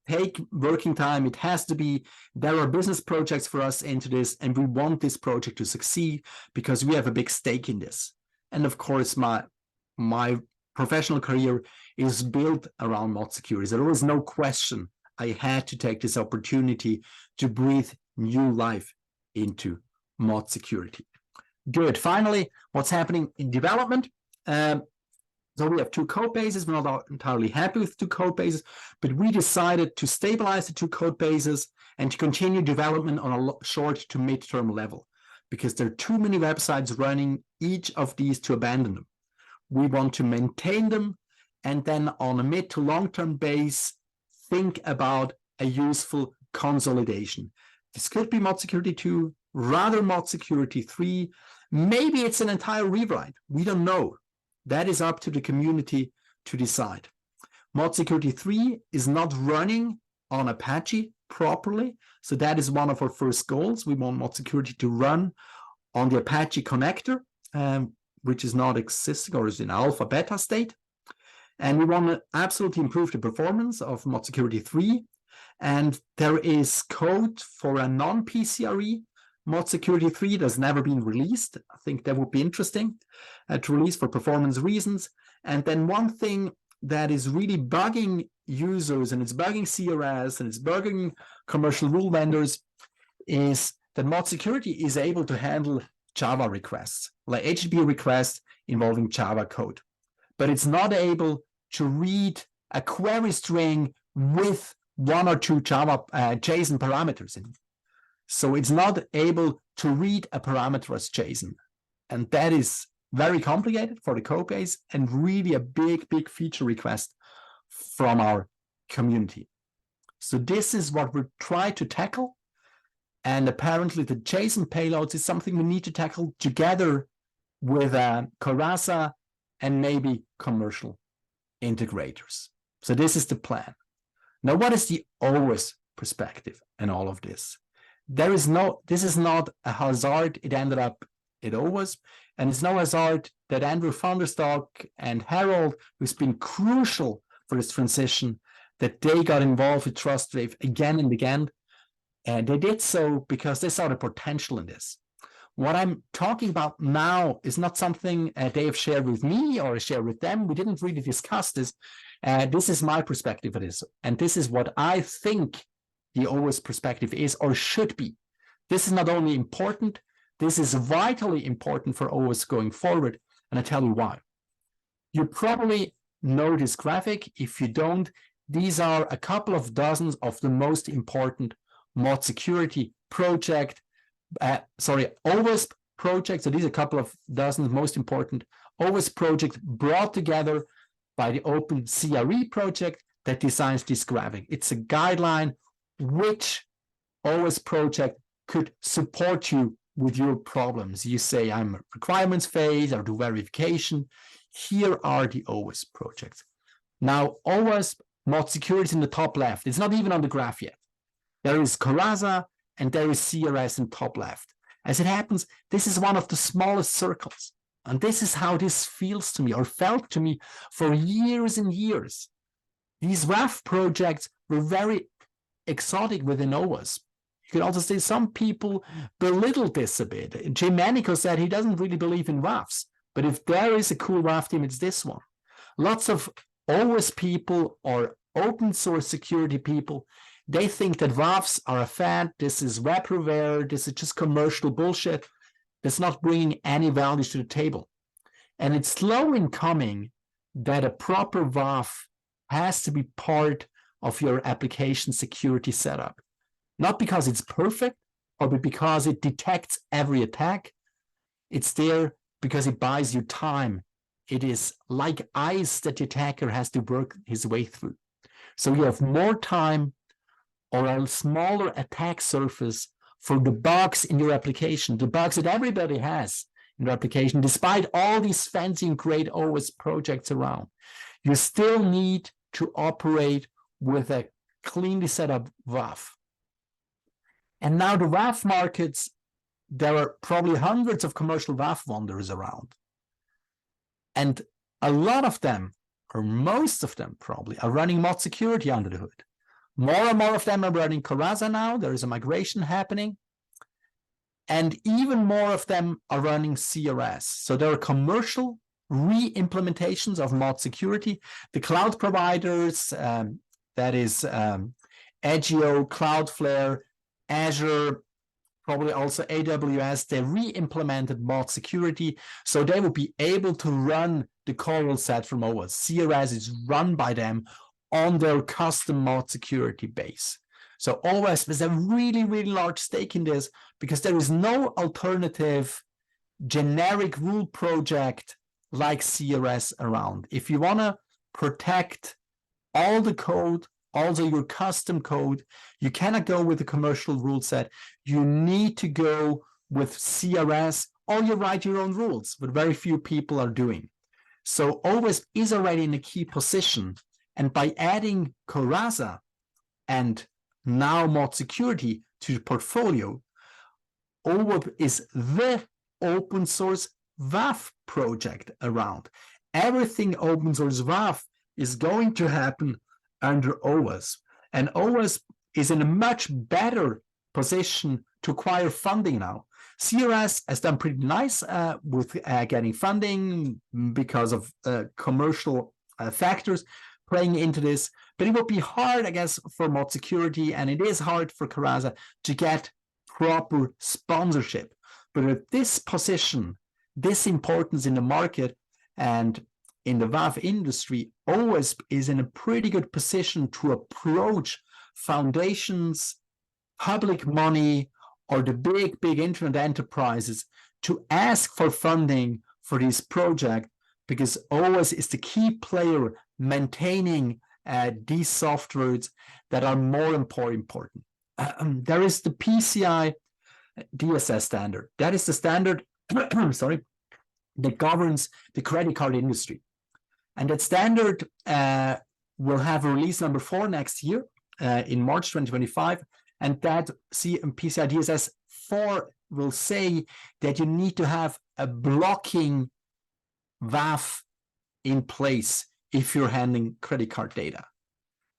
take working time. It has to be, there are business projects for us into this, and we want this project to succeed because we have a big stake in this. And of course, my professional career is built around ModSecurity. There was no question I had to take this opportunity to breathe new life into ModSecurity. Good. Finally, what's happening in development? So we have two code bases. We're not entirely happy with two code bases, but we decided to stabilize the two code bases and to continue development on a short to mid-term level because there are too many websites running each of these to abandon them. We want to maintain them and then on a mid to long-term base, think about a useful consolidation. This could be ModSecurity 2, rather ModSecurity 3. Maybe it's an entire rewrite. We don't know. That is up to the community to decide. ModSecurity 3 is not running on Apache properly, so that is one of our first goals. We want ModSecurity to run on the Apache connector, which is not existing or is in alpha beta state. And we want to absolutely improve the performance of ModSecurity 3. And there is code for a non-PCRE ModSecurity 3 that's never been released. I think that would be interesting to release for performance reasons. And then one thing that is really bugging users, and it's bugging CRS, and it's bugging commercial rule vendors, is that ModSecurity is able to handle Java requests, like HTTP requests involving Java code. But it's not able to read a query string with one or two Java JSON parameters in it. So it's not able to read a parameter as JSON. And that is very complicated for the code base and really a big feature request from our community. So this is what we try to tackle. And apparently the JSON payloads is something we need to tackle together with Corazza and maybe commercial integrators. So this is the plan. Now, what is the OWASP perspective in all of this? This is not a hazard. It ended up at OWASP, and it's no hazard that Andrew Vanderstock and Harold, who's been crucial for this transition, that they got involved with TrustWave again and again. And they did so because they saw the potential in this. What I'm talking about now is not something they have shared with me or shared with them. We didn't really discuss this. This is my perspective of this. And this is what I think the OWASP perspective is or should be. This is not only important, this is vitally important for OWASP going forward. And I tell you why. You probably know this graphic. If you don't, these are a couple of dozens of the most important ModSecurity project, OWASP projects. So these are a couple of dozens most important OWASP projects brought together by the Open CRE project that designs this graphic. It's a guideline which OWASP project could support you with your problems. You say, I'm a requirements phase, or do verification. Here are the OWASP projects. Now, OWASP ModSecurity is in the top left. It's not even on the graph yet. There is Corazza and there is CRS in top left. As it happens, this is one of the smallest circles. And this is how this feels to me or felt to me for years and years. These WAF projects were very exotic within OWASP. You could also say some people belittle this a bit. Jim Manico said he doesn't really believe in WAFs, but if there is a cool WAF team, it's this one. Lots of OWASP people or open source security people, they think that WAFs are a fad. This is vaporware. This is just commercial bullshit that's not bringing any value to the table. And it's slow in coming that a proper WAF has to be part of your application security setup. Not because it's perfect or because it detects every attack. It's there because it buys you time. It is like ice that the attacker has to work his way through. So you have more time or a smaller attack surface for the bugs in your application, the bugs that everybody has in your application, despite all these fancy and great OWASP projects around. You still need to operate with a cleanly set up WAF. And now the WAF markets, there are probably hundreds of commercial WAF vendors around. And a lot of them, or most of them probably, are running ModSecurity under the hood. More and more of them are running Coraza now. There is a migration happening. And even more of them are running CRS. So there are commercial re-implementations of ModSecurity. The cloud providers, that is Edgio, Cloudflare, Azure, probably also AWS, they re-implemented ModSecurity, so they will be able to run the Coral set from OWASP. CRS is run by them on their custom ModSecurity base. So OWASP has a really, really large stake in this because there is no alternative generic rule project like CRS around. If you want to protect all the code, also your custom code, you cannot go with a commercial rule set. You need to go with CRS, or you write your own rules, but very few people are doing. So OWASP is already in a key position, and by adding Coraza and now ModSecurity to the portfolio, OWASP is the open source WAF project around. Everything open source WAF is going to happen under OWASP, and OWASP is in a much better position to acquire funding now. CRS has done pretty nice with getting funding because of commercial factors playing into this, but it will be hard, I guess, for ModSecurity, and it is hard for Coraza to get proper sponsorship. But with this position, this importance in the market, and in the WAF industry, OWASP is in a pretty good position to approach foundations, public money, or the big internet enterprises to ask for funding for this project, because OWASP is the key player maintaining these softwares that are more and more important. There is the PCI DSS standard. That is the standard, sorry, that governs the credit card industry. And that standard will have a release number 4 next year in March 2025. And that PCI DSS 4 will say that you need to have a blocking WAF in place if you're handling credit card data.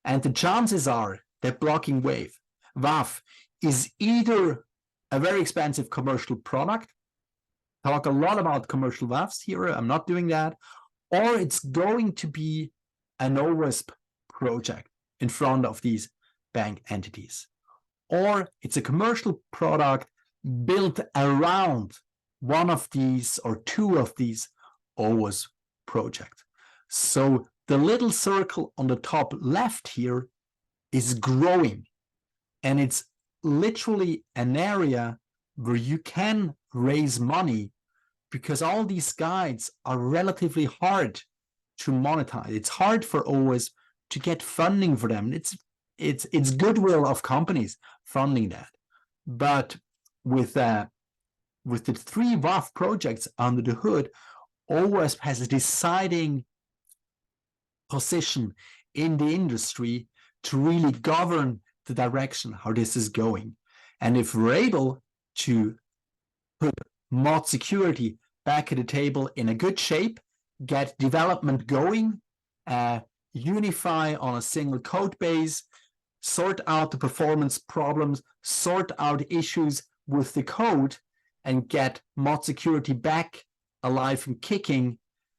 And the chances are that blocking WAF is either a very expensive commercial product. Talk a lot about commercial WAFs here. I'm not doing that. Or it's going to be an OWASP project in front of these bank entities. Or it's a commercial product built around one of these or two of these OWASP projects. So the little circle on the top left here is growing. And it's literally an area where you can raise money, because all these guides are relatively hard to monetize. It's hard for OWASP to get funding for them. It's goodwill of companies funding that. But with the 3 WAF projects under the hood, OWASP has a deciding position in the industry to really govern the direction how this is going. And if we're able to put ModSecurity back at the table in a good shape, get development going, unify on a single code base, sort out the performance problems, sort out issues with the code, and get ModSecurity back alive and kicking,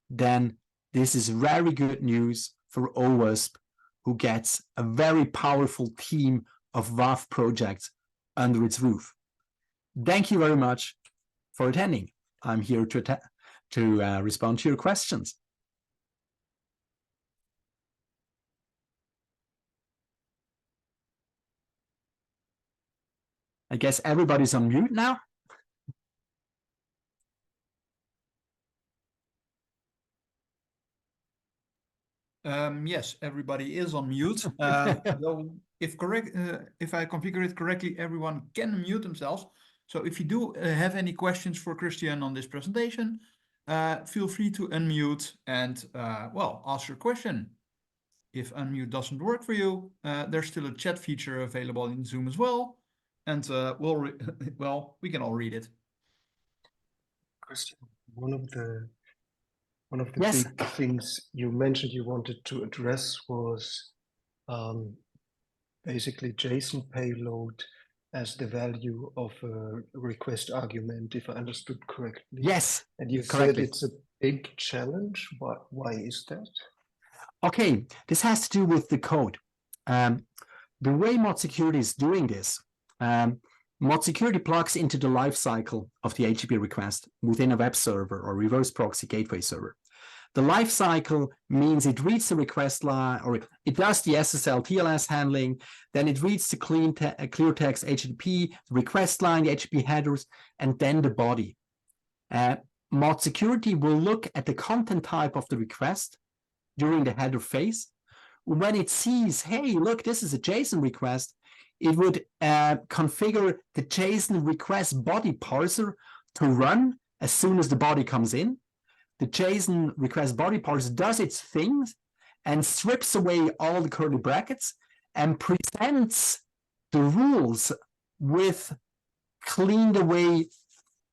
then this is very good news for OWASP, who gets a very powerful team of WAF projects under its roof. Thank you very much for attending. I'm here to respond to your questions. I guess everybody's on mute now. Yes, everybody is on mute. Though if I configure it correctly, everyone can mute themselves. So if you do have any questions for Christian on this presentation, feel free to unmute and well, ask your question. If unmute doesn't work for you, there's still a chat feature available in Zoom as well, and well, we can all read it. Christian, one of the Yes. big things you mentioned you wanted to address was basically JSON payload as the value of a request argument, if I understood correctly. Yes. And you correctly. said it's a big challenge. Why is that? Okay, this has to do with the code. The way ModSecurity is doing this, ModSecurity plugs into the lifecycle of the HTTP request within a web server or reverse proxy gateway server. The lifecycle means it reads the request line, or it does the SSL TLS handling, then it reads the clear text HTTP, the request line, the HTTP headers, and then the body. ModSecurity will look at the content type of the request during the header phase. When it sees, hey, look, this is a JSON request, it would configure the JSON request body parser to run as soon as the body comes in. The JSON request body parser does its things and strips away all the curly brackets and presents the rules with cleaned away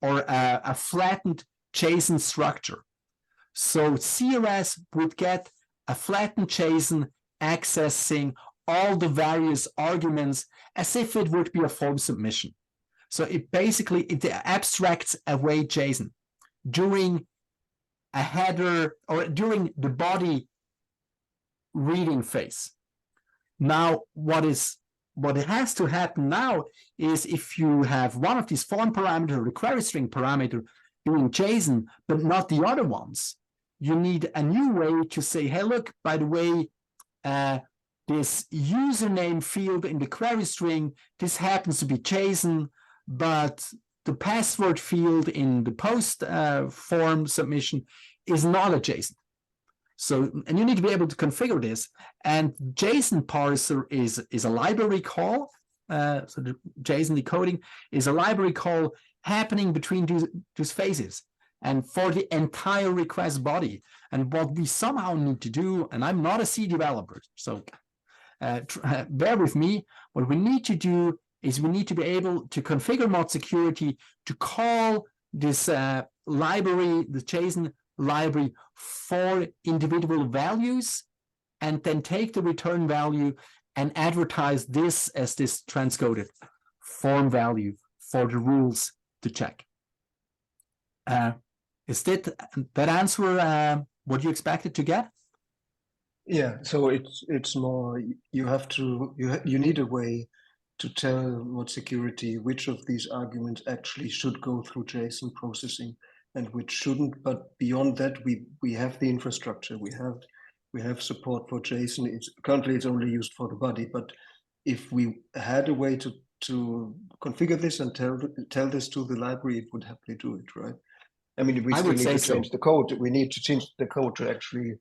or a flattened JSON structure. So CRS would get a flattened JSON accessing all the various arguments as if it would be a form submission. So it abstracts away JSON during a header or during the body reading phase. Now, what has to happen now is if you have one of these form parameter or the query string parameter doing JSON, but not the other ones, you need a new way to say, hey, look, by the way, this username field in the query string, this happens to be JSON, but the password field in the post form submission is not a JSON. So, and you need to be able to configure this. And JSON parser is a library call. So the JSON decoding is a library call happening between those phases and for the entire request body. And what we somehow need to do, and I'm not a C developer, so bear with me, what we need to do is we need to be able to configure ModSecurity to call this library, the JSON library for individual values, and then take the return value and advertise this as this transcoded form value for the rules to check. Is that answer what you expected to get? Yeah, so it's more you need a way to tell ModSecurity which of these arguments actually should go through JSON processing and which shouldn't. But beyond that, we have the infrastructure. We have support for JSON. Currently it's only used for the body, but if we had a way to configure this and tell this to the library, it would happily do it, right? I mean, we still need to change the code. We need to change the code to actually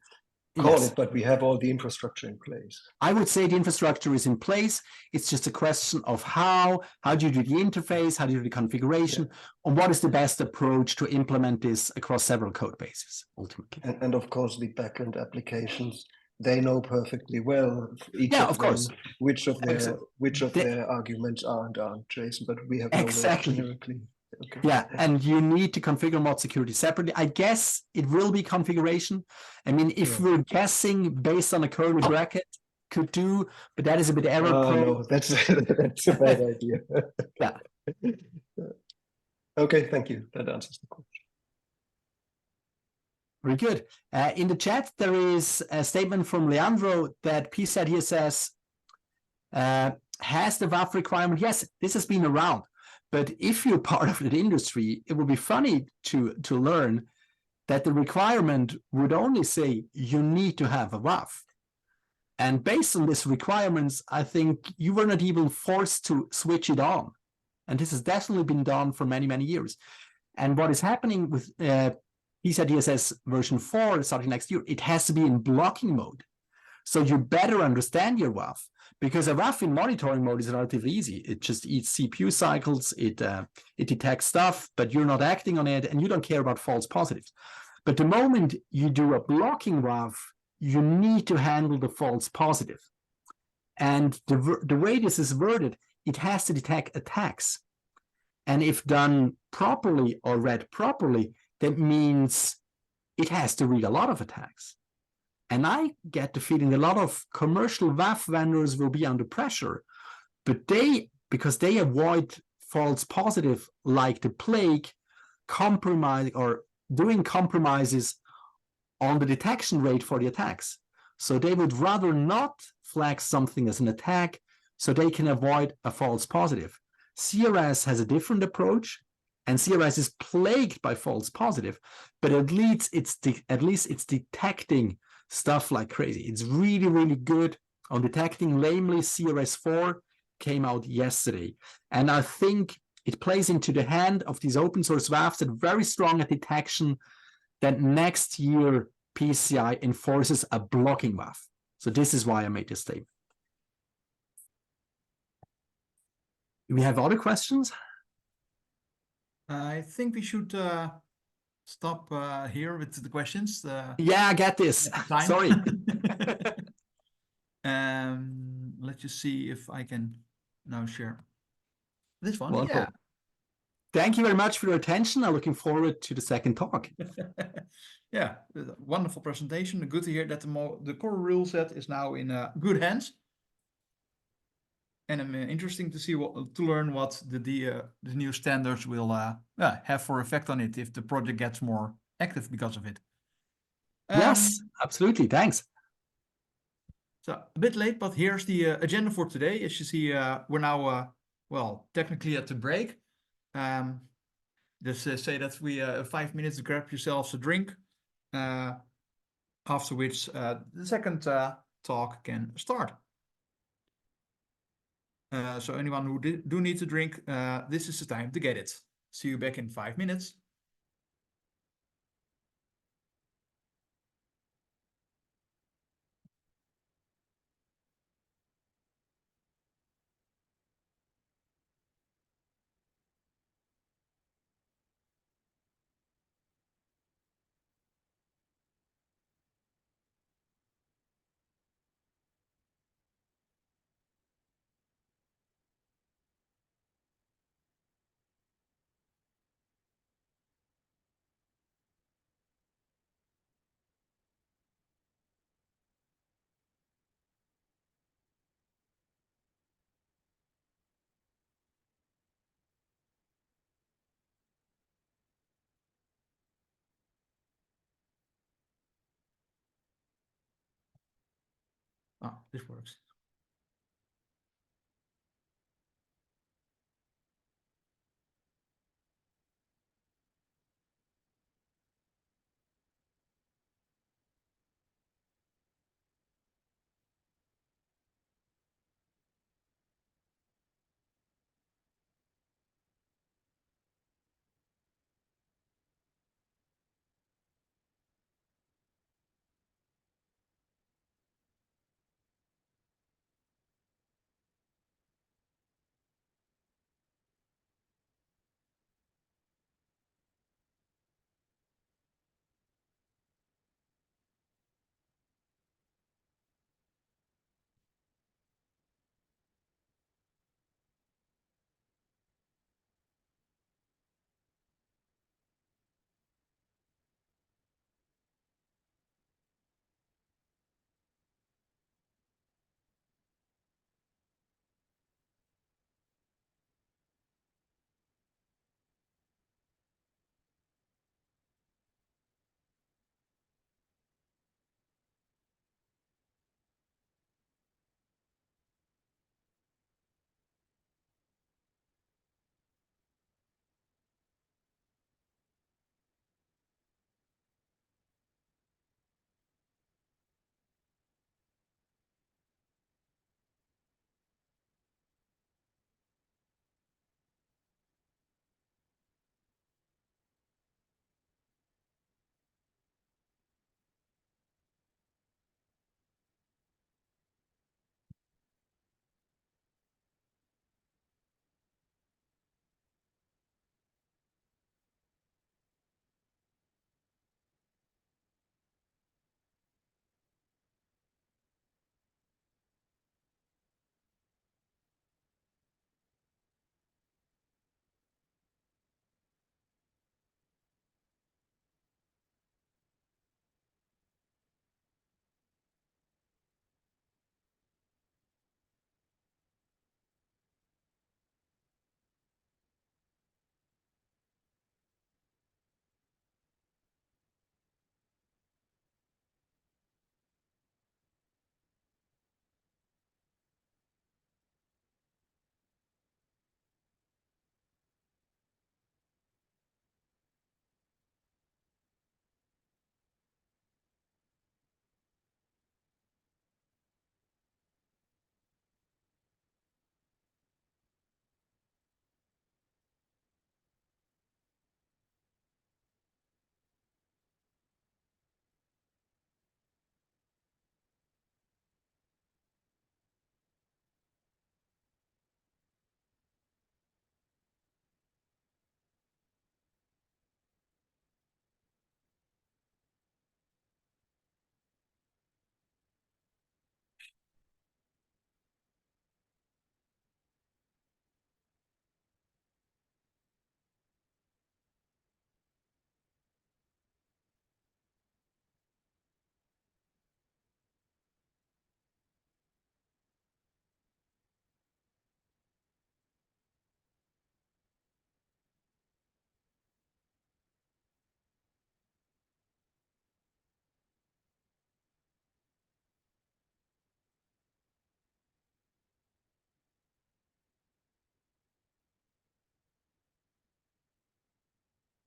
call it, but we have all the infrastructure in place. I would say the infrastructure is in place. It's just a question of how do you do the interface, how do you do the configuration, and what is the best approach to implement this across several code bases, ultimately. And of course, the backend applications, they know perfectly well, of course, which of their arguments are and aren't JSON, but we have no way generically. Okay. Yeah, and you need to configure ModSecurity separately. I guess it will be configuration. I mean, if we're guessing based on a curly bracket could do, but that is a bit error Oh prone. no, that's that's a bad idea. Yeah. Okay, thank you. That answers the question. Very good. In the chat, there is a statement from Leandro that PSAT here says, has the WAF requirement? Yes, this has been around. But if you're part of the industry, it would be funny to learn that the requirement would only say you need to have a WAF. And based on these requirements, I think you were not even forced to switch it on. And this has definitely been done for many, many years. And what is happening with PSAT DSS version 4 starting next year, it has to be in blocking mode. So you better understand your WAF, because a WAF in monitoring mode is relatively easy. It just eats CPU cycles, it detects stuff, but you're not acting on it, and you don't care about false positives. But the moment you do a blocking WAF, you need to handle the false positive. And the way this is worded, it has to detect attacks. And if done properly or read properly, that means it has to read a lot of attacks. And I get the feeling a lot of commercial WAF vendors will be under pressure, but because they avoid false positive like the plague, compromise or doing compromises on the detection rate for the attacks. So they would rather not flag something as an attack so they can avoid a false positive. CRS has a different approach, and CRS is plagued by false positive, but at least it's detecting stuff like crazy. It's really, really good on detecting lamely. CRS4 came out yesterday, and I think it plays into the hand of these open source WAFs that are very strong at detection, that next year PCI enforces a blocking WAF. So this is why I made this statement. Do we have other questions? I think we should stop here with the questions. Yeah, I get this. Sorry. Let's just see if I can now share this one. Wonderful. Yeah. Thank you very much for your attention. I'm looking forward to the second talk. Yeah, wonderful presentation. Good to hear that the core rule set is now in good hands. And I'm interesting to see to learn what the new standards will have for effect on it if the project gets more active because of it. Yes, absolutely. Thanks. So a bit late, but here's the agenda for today. As you see, we're now well, technically at the break. Just say that we 5 minutes to grab yourselves a drink. After which the second talk can start. So anyone who do need to drink, this is the time to get it. See you back in 5 minutes. Ah, this works.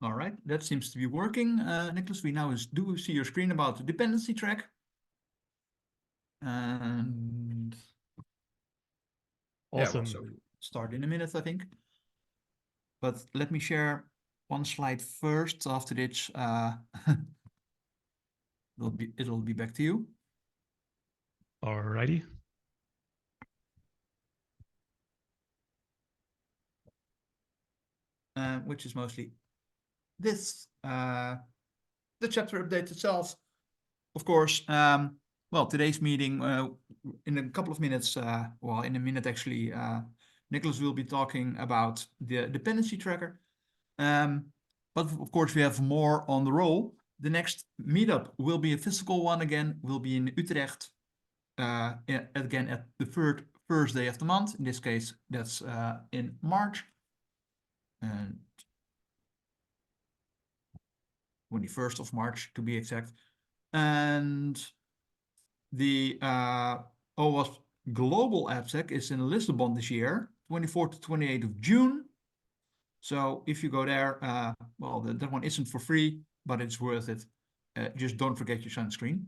All right, that seems to be working. Niklas, we now do see your screen about the dependency track. And Awesome. Yeah, so we'll start in a minute, I think. But let me share one slide first. After this, it'll be back to you. Alrighty. Which is mostly this, the chapter update itself. Of course, well, today's meeting, in a couple of minutes, well, in a minute actually, Niklas will be talking about the dependency tracker. But of course, we have more on the roll. The next meetup will be a physical one again, will be in Utrecht, again at the third Thursday of the month. In this case, that's in March. And 21st of March to be exact. And the OWASP Global AppSec is in Lisbon this year, 24th to 28th of June. So if you go there, well, that one isn't for free, but it's worth it. Just don't forget your sunscreen.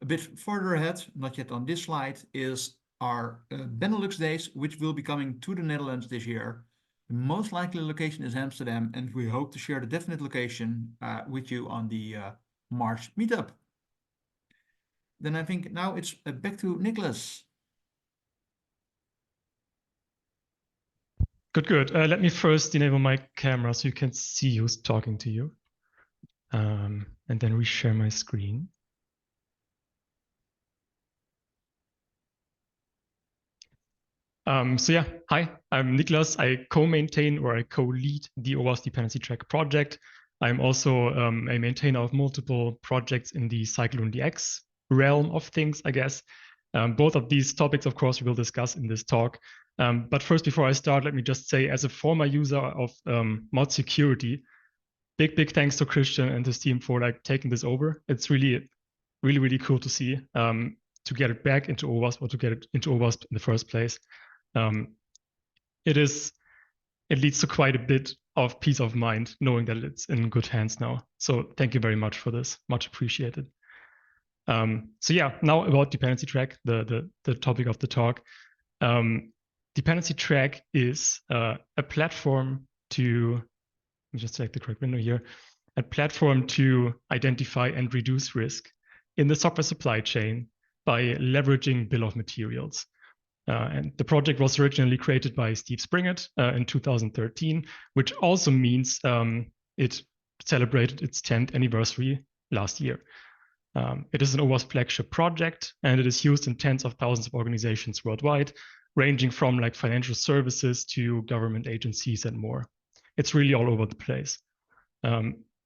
A bit further ahead, not yet on this slide, is our Benelux days, which will be coming to the Netherlands this year. The most likely location is Amsterdam, and we hope to share the definite location with you on the March meetup. Then I think now it's back to Niklas. Good. Let me first enable my camera so you can see who's talking to you. And then reshare my screen. So yeah, hi, I'm Niklas. I co-maintain or I co-lead the OWASP Dependency-Track project. I'm also a maintainer of multiple projects in the Cyclone DX realm of things, I guess. Both of these topics, of course, we will discuss in this talk. But first, before I start, let me just say, as a former user of ModSecurity, big thanks to Christian and his team for like taking this over. It's really cool to see to get it back into OWASP or to get it into OWASP in the first place. It leads to quite a bit of peace of mind knowing that it's in good hands now. So thank you very much for this, much appreciated. So yeah, now about Dependency-Track, the topic of the talk. Dependency-Track is a platform to, let me just select the correct window here, a platform to identify and reduce risk in the software supply chain by leveraging bill of materials. And the project was originally created by Steve Springett in 2013, which also means it celebrated its 10th anniversary last year. It is an OWASP flagship project, and it is used in tens of thousands of organizations worldwide, ranging from like financial services to government agencies and more. It's really all over the place.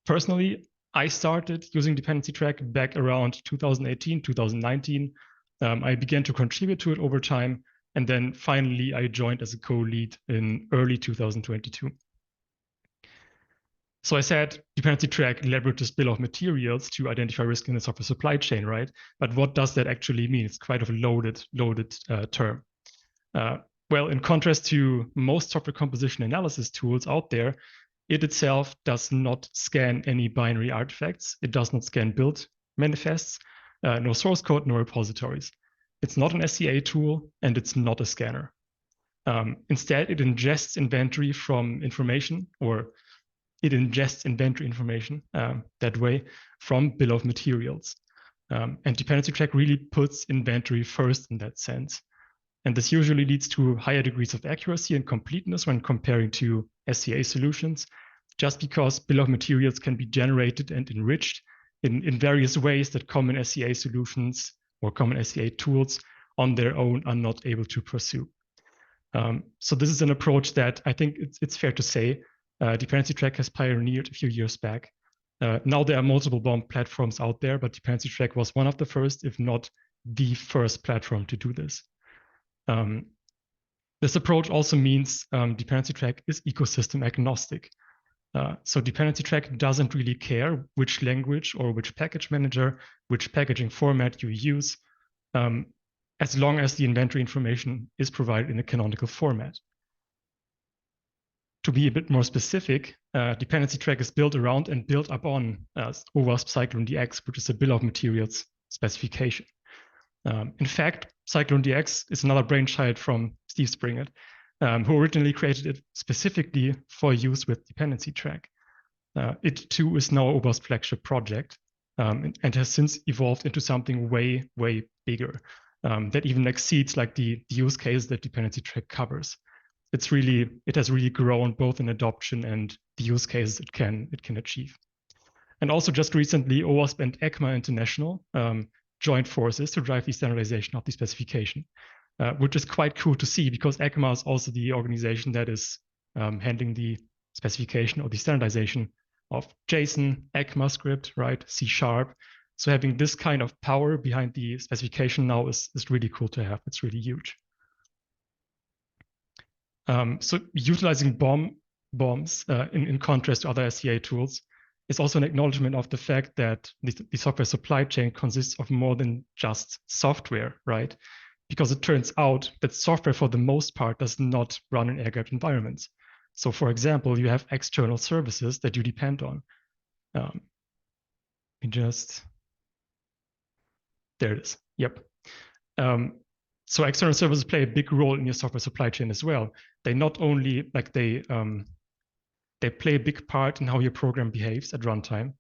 Personally, I started using Dependency-Track back around 2018, 2019. I began to contribute to it over time, and then finally I joined as a co-lead in early 2022. So I said Dependency-Track leverages bill of materials to identify risk in the software supply chain, right? But what does that actually mean? It's quite of a loaded term. Well, in contrast to most software composition analysis tools out there, it itself does not scan any binary artifacts. It does not scan build manifests, no source code, no repositories. It's not an SCA tool, and it's not a scanner. Instead, it ingests inventory from information, or it ingests inventory information that way from bill of materials. And Dependency-Track really puts inventory first in that sense. And this usually leads to higher degrees of accuracy and completeness when comparing to SCA solutions, just because bill of materials can be generated and enriched in various ways that common SCA solutions or common SCA tools on their own are not able to pursue. So this is an approach that I think it's fair to say Dependency-Track has pioneered a few years back. Now there are multiple bomb platforms out there, but Dependency-Track was one of the first, if not the first platform to do this. This approach also means Dependency-Track is ecosystem agnostic. So Dependency-Track doesn't really care which language or which package manager, which packaging format you use, as long as the inventory information is provided in a canonical format. To be a bit more specific, Dependency-Track is built around and built upon OWASP CycloneDX, which is a bill of materials specification. In fact, CycloneDX is another brainchild from Steve Springett, who originally created it specifically for use with Dependency-Track. It too is now OWASP flagship project, and has since evolved into something way, way bigger that even exceeds like the use case that Dependency-Track covers. It has really grown both in adoption and the use cases it can achieve. And also just recently, OWASP and ECMA International joined forces to drive the standardization of the specification, which is quite cool to see because ECMA is also the organization that is handling the specification or the standardization of JSON, ECMA script, right, C#. So having this kind of power behind the specification now is really cool to have. It's really huge. So utilizing bombs in contrast to other SCA tools is also an acknowledgement of the fact that the software supply chain consists of more than just software, right? Because it turns out that software for the most part does not run in air-gapped environments. So for example, you have external services that you depend on. There it is, yep. So external services play a big role in your software supply chain as well. They not only like they play a big part in how your program behaves at runtime.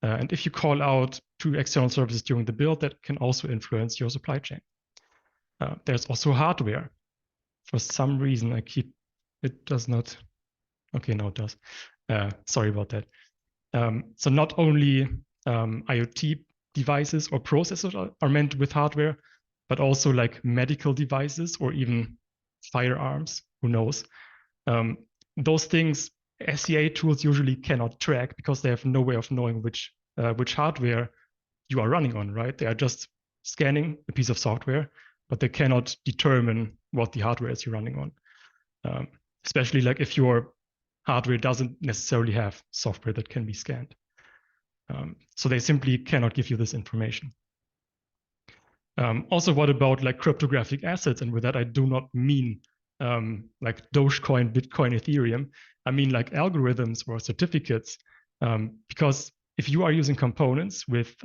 And if you call out to external services during the build, that can also influence your supply chain. There's also hardware. For some reason, it does not. Okay, now it does. Sorry about that. So not only IoT devices or processors are meant with hardware, but also like medical devices or even firearms, who knows. Those things SCA tools usually cannot track because they have no way of knowing which hardware you are running on, right? They are just scanning a piece of software, but they cannot determine what the hardware is you're running on. Especially like if your hardware doesn't necessarily have software that can be scanned. So they simply cannot give you this information. Also, what about like cryptographic assets? And with that, I do not mean like Dogecoin, Bitcoin, Ethereum. I mean like algorithms or certificates. Because if you are using components with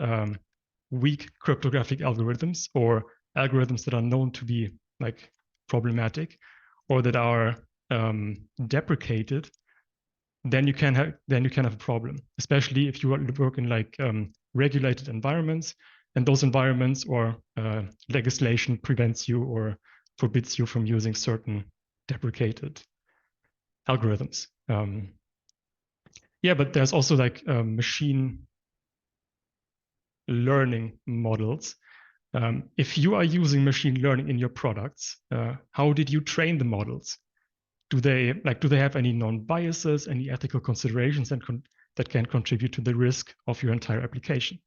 weak cryptographic algorithms or algorithms that are known to be like problematic or that are deprecated, then you can have a problem, especially if you work in like regulated environments, and those environments or legislation prevents you or forbids you from using certain deprecated algorithms. Yeah, but there's also like machine learning models. If you are using machine learning in your products, how did you train the models? Do they have any non-biases, any ethical considerations that can contribute to the risk of your entire application?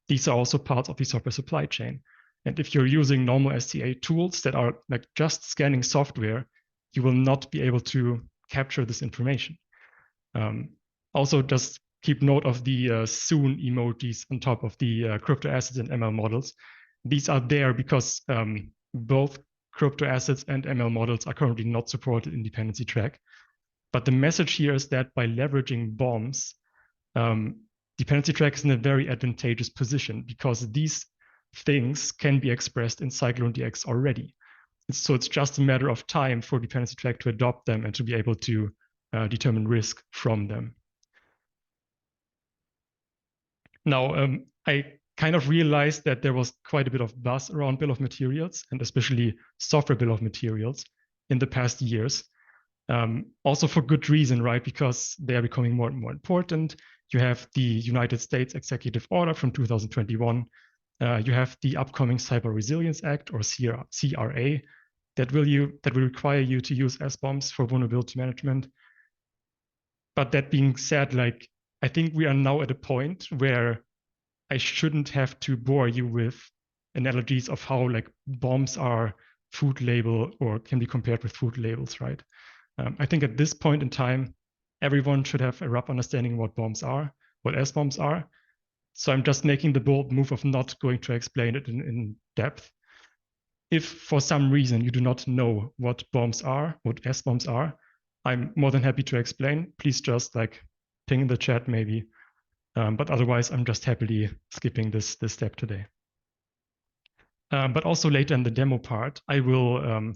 These are also parts of the software supply chain. And if you're using normal SCA tools that are like just scanning software, you will not be able to capture this information. Also, just keep note of the soon emojis on top of the crypto assets and ML models. These are there because both crypto assets and ML models are currently not supported in Dependency-Track. But the message here is that by leveraging bombs, Dependency-Track is in a very advantageous position because these things can be expressed in CycloneDX already. So it's just a matter of time for Dependency-Track to adopt them and to be able to determine risk from them. Now, I kind of realized that there was quite a bit of buzz around bill of materials and especially software bill of materials in the past years. Also for good reason, right? Because they are becoming more and more important. You have the United States Executive Order from 2021. You have the upcoming Cyber Resilience Act or CRA that will require you to use SBOMs for vulnerability management. But that being said, like I think we are now at a point where I shouldn't have to bore you with analogies of how like bombs are food label or can be compared with food labels, right? I think at this point in time, everyone should have a rough understanding what bombs are, what SBOMs are. So I'm just making the bold move of not going to explain it in depth. If for some reason you do not know what bombs are, what SBOMs are, I'm more than happy to explain. Please just like ping in the chat maybe. But otherwise, I'm just happily skipping this step today. But also later in the demo part, I will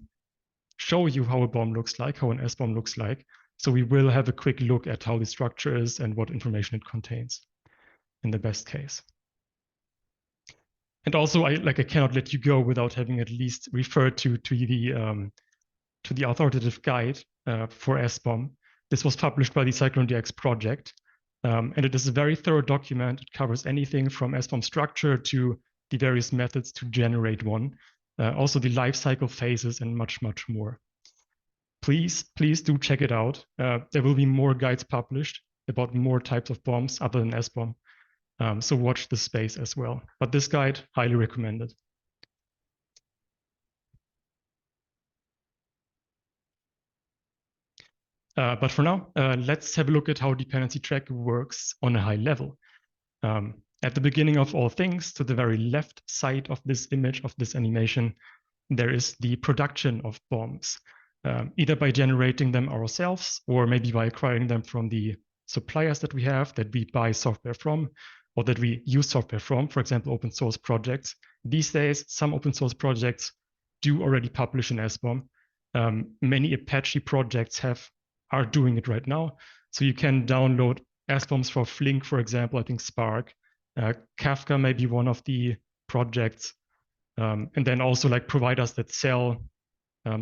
show you how a bomb looks like, how an SBOM looks like. So we will have a quick look at how the structure is and what information it contains in the best case. And also, I cannot let you go without having at least referred to the authoritative guide for SBOM. This was published by the CycloneDX project, and it is a very thorough document. It covers anything from SBOM structure to the various methods to generate one, also the life cycle phases and much, much more. Please do check it out. There will be more guides published about more types of bombs other than SBOM. So watch the space as well. But this guide, highly recommended. But for now, let's have a look at how Dependency-Track works on a high level. At the beginning of all things, to the very left side of this image, of this animation, there is the production of bombs, either by generating them ourselves or maybe by acquiring them from the suppliers that we have, that we buy software from, or that we use software from, for example, open source projects. These days, some open source projects do already publish an SBOM. Many Apache projects are doing it right now. So you can download SBOMs for Flink, for example, I think Spark. Kafka may be one of the projects. And then also like providers that sell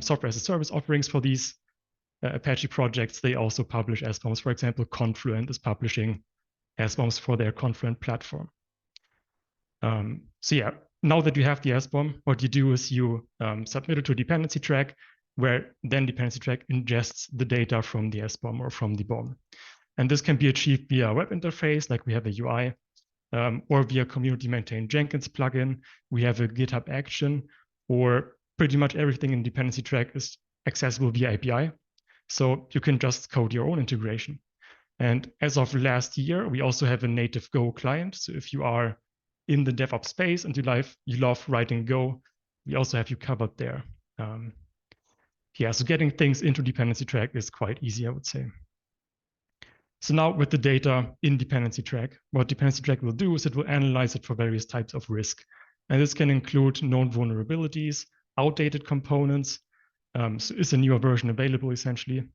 software as a service offerings for these Apache projects, they also publish SBOMs. For example, Confluent is publishing SBOMs for their Confluent platform. So yeah, now that you have the SBOM, what you do is you submit it to Dependency-Track, where then Dependency-Track ingests the data from the SBOM or from the bomb. And this can be achieved via a web interface, like we have a UI, or via community-maintained Jenkins plugin. We have a GitHub action, or pretty much everything in Dependency-Track is accessible via API. So you can just code your own integration. And as of last year, we also have a native Go client. So if you are in the DevOps space and you love writing Go, we also have you covered there. Yeah, so getting things into Dependency-Track is quite easy, I would say. So now with the data in Dependency-Track, what Dependency-Track will do is it will analyze it for various types of risk. And this can include known vulnerabilities, outdated components. So is a newer version available essentially?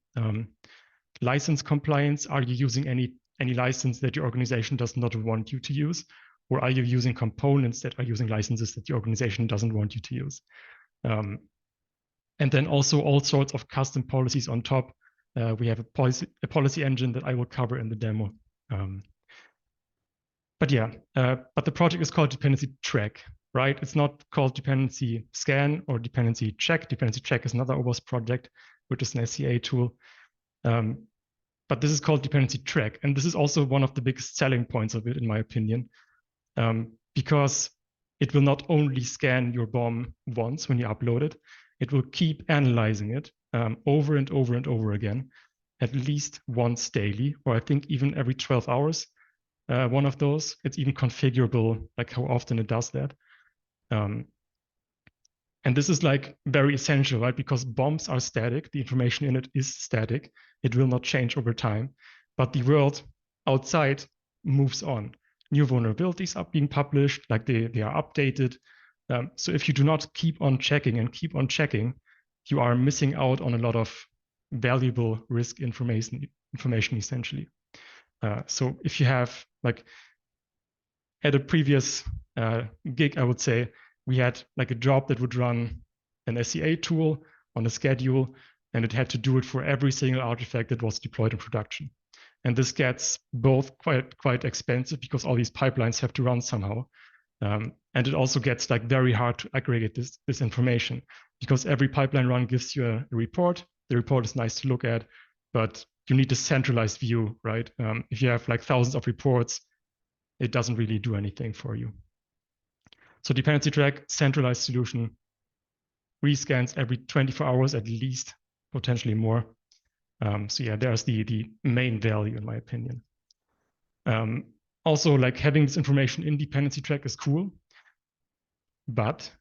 License compliance, are you using any license that your organization does not want you to use? Or are you using components that are using licenses that your organization doesn't want you to use? And then also all sorts of custom policies on top. We have a policy engine that I will cover in the demo. But yeah, but the project is called Dependency-Track, right? It's not called Dependency-Scan or Dependency-Check. Dependency-Track is another OWASP project, which is an SCA tool. But this is called Dependency-Track. And this is also one of the biggest selling points of it, in my opinion, because it will not only scan your bomb once when you upload it, it will keep analyzing it over and over and over again, at least once daily, or I think even every 12 hours. One of those, it's even configurable, like how often it does that. And this is like very essential, right? Because bombs are static, the information in it is static. It will not change over time, but the world outside moves on. New vulnerabilities are being published, like they are updated. So if you do not keep on checking and keep on checking, you are missing out on a lot of valuable risk information essentially. So if you have, like, at a previous gig, I would say, we had like a job that would run an SCA tool on a schedule, and it had to do it for every single artifact that was deployed in production. And this gets both quite expensive because all these pipelines have to run somehow. And it also gets like very hard to aggregate this information because every pipeline run gives you a report. The report is nice to look at, but you need a centralized view, right? If you have like thousands of reports, it doesn't really do anything for you. So Dependency-Track, centralized solution, rescans every 24 hours at least, potentially more. So yeah, there's the main value in my opinion. Also, like having this information in Dependency-Track is cool, but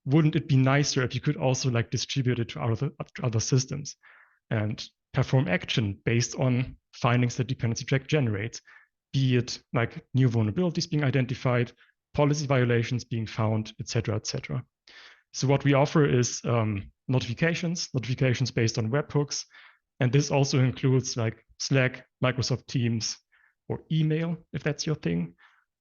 wouldn't it be nicer if you could also like distribute it to other systems? And perform action based on findings that dependency track generates, be it like new vulnerabilities being identified, policy violations being found, etc., etc. So what we offer is notifications based on webhooks, and this also includes like Slack, Microsoft Teams, or email if that's your thing.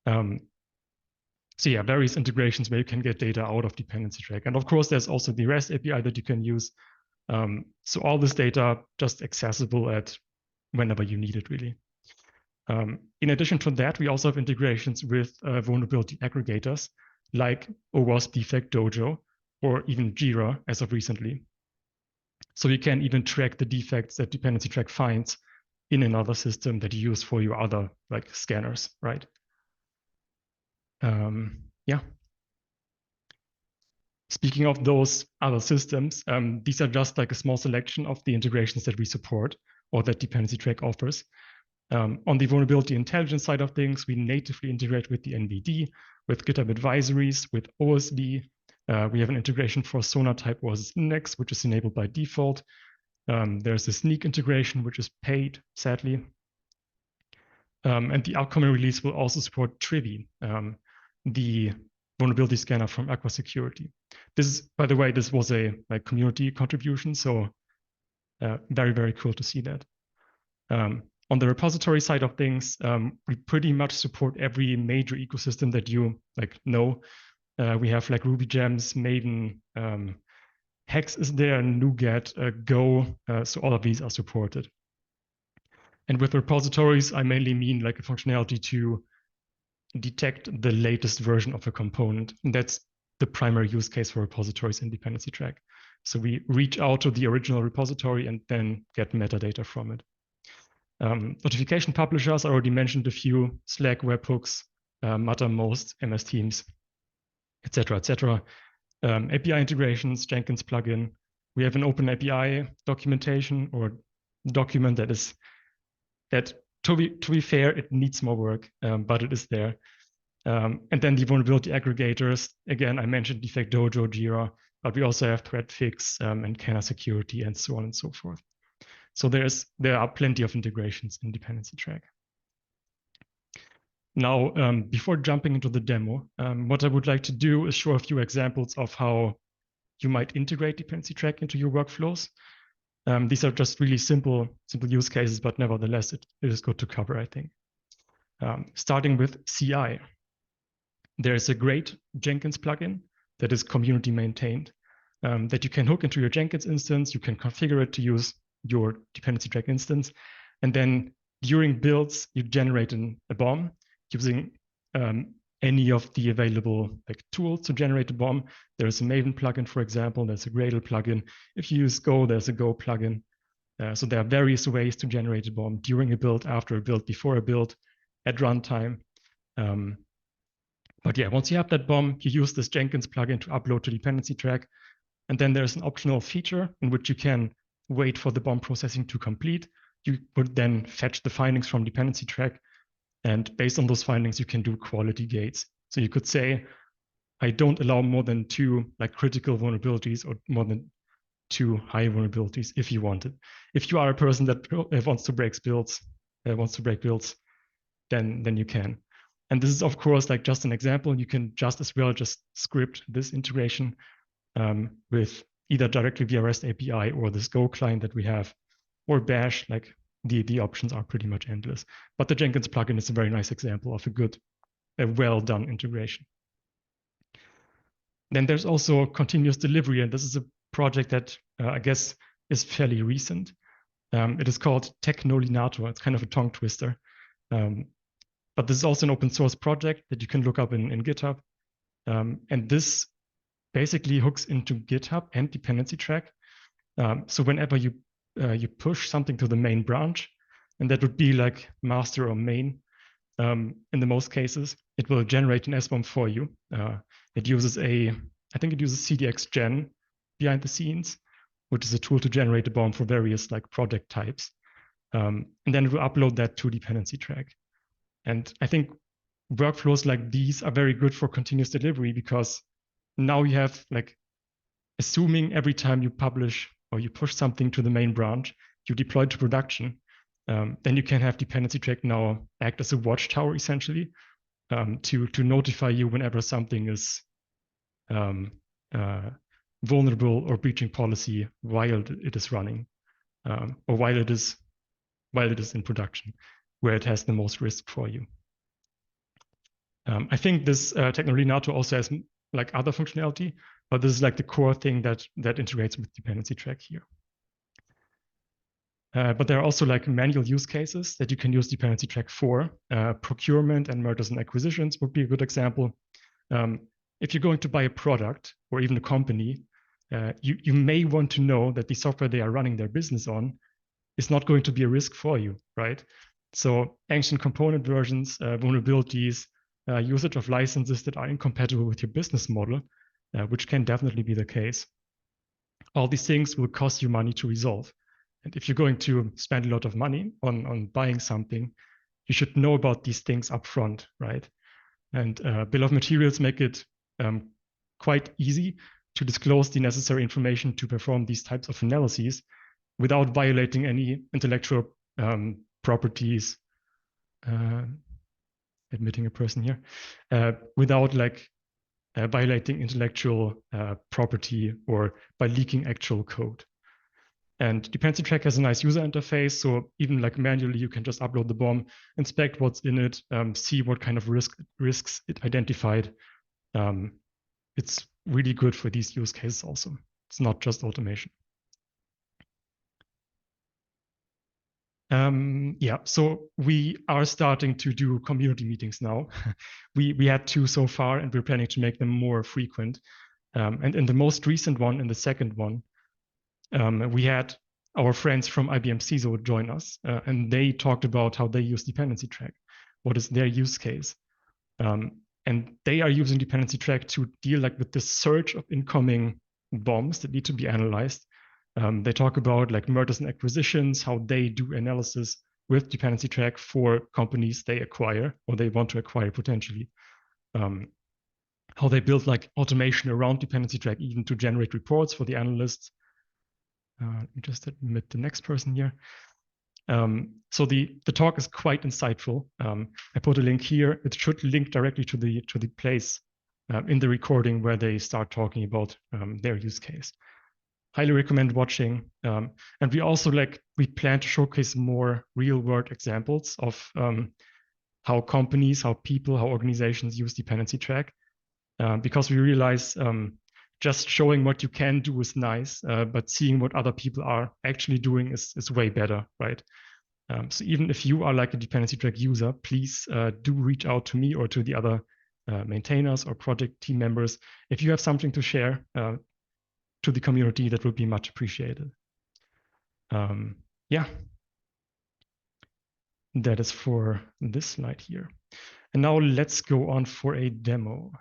So yeah, various integrations where you can get data out of dependency track, and of course there's also the REST API that you can use. So all this data just accessible at whenever you need it, really. In addition to that, we also have integrations with vulnerability aggregators like OWASP Defect Dojo or even Jira as of recently. So you can even track the defects that dependency track finds in another system that you use for your other like scanners, right? Yeah. Speaking of those other systems, these are just like a small selection of the integrations that we support or that dependency track offers. On the vulnerability intelligence side of things, we natively integrate with the NVD, with GitHub advisories, with OSV. We have an integration for Sonar type OS Index, which is enabled by default. There's a Sneak integration, which is paid, sadly. And the upcoming release will also support Trivi, the vulnerability scanner from OWASP. This is, by the way, this was a like community contribution, so very, very cool to see that. On the repository side of things, we pretty much support every major ecosystem that you like know. We have like Ruby Gems, Maven, Hex is there, NuGet, Go, so all of these are supported. And with repositories, I mainly mean like a functionality to detect the latest version of a component. And that's the primary use case for repositories in dependency track. So we reach out to the original repository and then get metadata from it. Notification publishers, I already mentioned a few: Slack, webhooks, Mattermost, MS Teams, etc., etc. API integrations, Jenkins plugin. We have an open API documentation or document that to be fair, it needs more work, but it is there. And then the vulnerability aggregators. Again, I mentioned Defect Dojo, Jira, but we also have ThreatFix and Canna Security and so on and so forth. So there are plenty of integrations in dependency track. Now, before jumping into the demo, what I would like to do is show a few examples of how you might integrate dependency track into your workflows. These are just really simple use cases, but nevertheless, it is good to cover, I think. Starting with CI. There's a great Jenkins plugin that is community maintained that you can hook into your Jenkins instance. You can configure it to use your dependency track instance. And then during builds, you generate a BOM using any of the available like tools to generate a BOM. There's a Maven plugin, for example. There's a Gradle plugin. If you use Go, there's a Go plugin. So there are various ways to generate a BOM during a build, after a build, before a build, at runtime. But yeah, once you have that BOM, you use this Jenkins plugin to upload to dependency track. And then there's an optional feature in which you can wait for the BOM processing to complete. You would then fetch the findings from dependency track. And based on those findings, you can do quality gates. So you could say, I don't allow more than 2 like critical vulnerabilities or more than 2 high vulnerabilities if you want it. If you are a person that wants to break builds, then you can. And this is, of course, like just an example. You can just as well just script this integration with either directly via REST API or this Go client that we have, or Bash. Like the options are pretty much endless. But the Jenkins plugin is a very nice example of a well-done integration. Then there's also continuous delivery, and this is a project that I guess is fairly recent. It is called Technolinator. It's kind of a tongue twister. But this is also an open source project that you can look up in GitHub. And this basically hooks into GitHub and dependency track. So whenever you push something to the main branch, and that would be like master or main, in the most cases, it will generate an SBOM for you. It uses I think it uses CDX-Gen behind the scenes, which is a tool to generate a BOM for various like project types. And then it will upload that to dependency track. And I think workflows like these are very good for continuous delivery, because now you have like, assuming every time you publish or you push something to the main branch, you deploy to production, then you can have Dependency-Track now act as a watchtower, essentially, to notify you whenever something is vulnerable or breaching policy while it is running, or while it is in production, where it has the most risk for you. I think this technology NATO also has like other functionality, but this is like the core thing that integrates with Dependency-Track here. But there are also like manual use cases that you can use Dependency-Track for. Procurement and mergers and acquisitions would be a good example. If you're going to buy a product or even a company, you may want to know that the software they are running their business on is not going to be a risk for you, right? So ancient component versions, vulnerabilities, usage of licenses that are incompatible with your business model, which can definitely be the case. All these things will cost you money to resolve. And if you're going to spend a lot of money on buying something, you should know about these things up front, right? And bill of materials make it quite easy to disclose the necessary information to perform these types of analyses without violating any intellectual properties, admitting a person here, without like violating intellectual property or by leaking actual code. And Dependency-Track has a nice user interface, so even like manually, you can just upload the bomb, inspect what's in it, see what kind of risks it identified. It's really good for these use cases also. It's not just automation. Yeah, so we are starting to do community meetings now. We had 2 so far, and we're planning to make them more frequent. And in the most recent one, in the second one, we had our friends from IBM CISO join us, and they talked about how they use Dependency-Track. What is their use case? And they are using Dependency-Track to deal like with the surge of incoming bombs that need to be analyzed. They talk about like mergers and acquisitions, how they do analysis with Dependency-Track for companies they acquire or they want to acquire potentially. How they build like automation around Dependency-Track even to generate reports for the analysts. Let me just admit the next person here. So the talk is quite insightful. I put a link here. It should link directly to the place in the recording where they start talking about their use case. Highly recommend watching. And we also we plan to showcase more real world examples of how companies, how people, how organizations use Dependency-Track, because we realize just showing what you can do is nice, but seeing what other people are actually doing is way better, right? So even if you are like a Dependency-Track user, please do reach out to me or to the other maintainers or project team members. If you have something to share to the community, that would be much appreciated. Yeah, that is for this slide here. And now let's go on for a demo.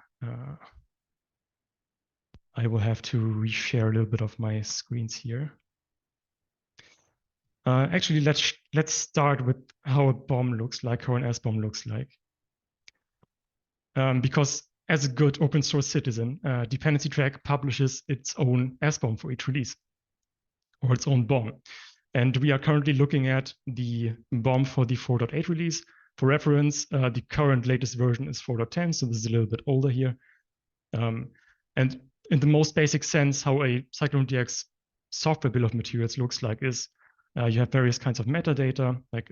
I will have to reshare a little bit of my screens here. Actually, let's start with how a bomb looks like, how an SBOM looks like. Because as a good open source citizen, Dependency-Track publishes its own SBOM for each release, or its own bomb. And we are currently looking at the bomb for the 4.8 release. For reference, the current latest version is 4.10, so this is a little bit older here. And in the most basic sense, how a CycloneDX software bill of materials looks like is you have various kinds of metadata, like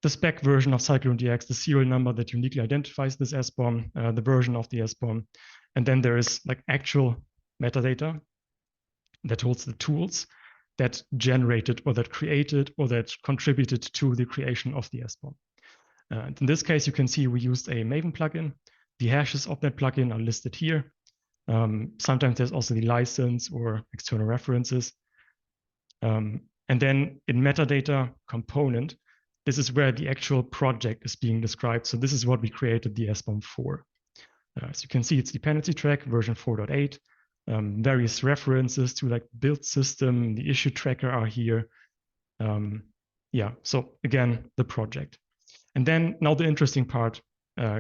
the spec version of CycloneDX, the serial number that uniquely identifies this SBOM, the version of the SBOM. And then there is like actual metadata that holds the tools that generated or that created or that contributed to the creation of the SBOM. And in this case, you can see we used a Maven plugin. The hashes of that plugin are listed here. Sometimes there's also the license or external references. And then in metadata component, this is where the actual project is being described. So this is what we created the SBOM for. As you can see, it's Dependency-Track version 4.8. Various references to like build system, the issue tracker are here. Yeah, so again, the project. And then now the interesting part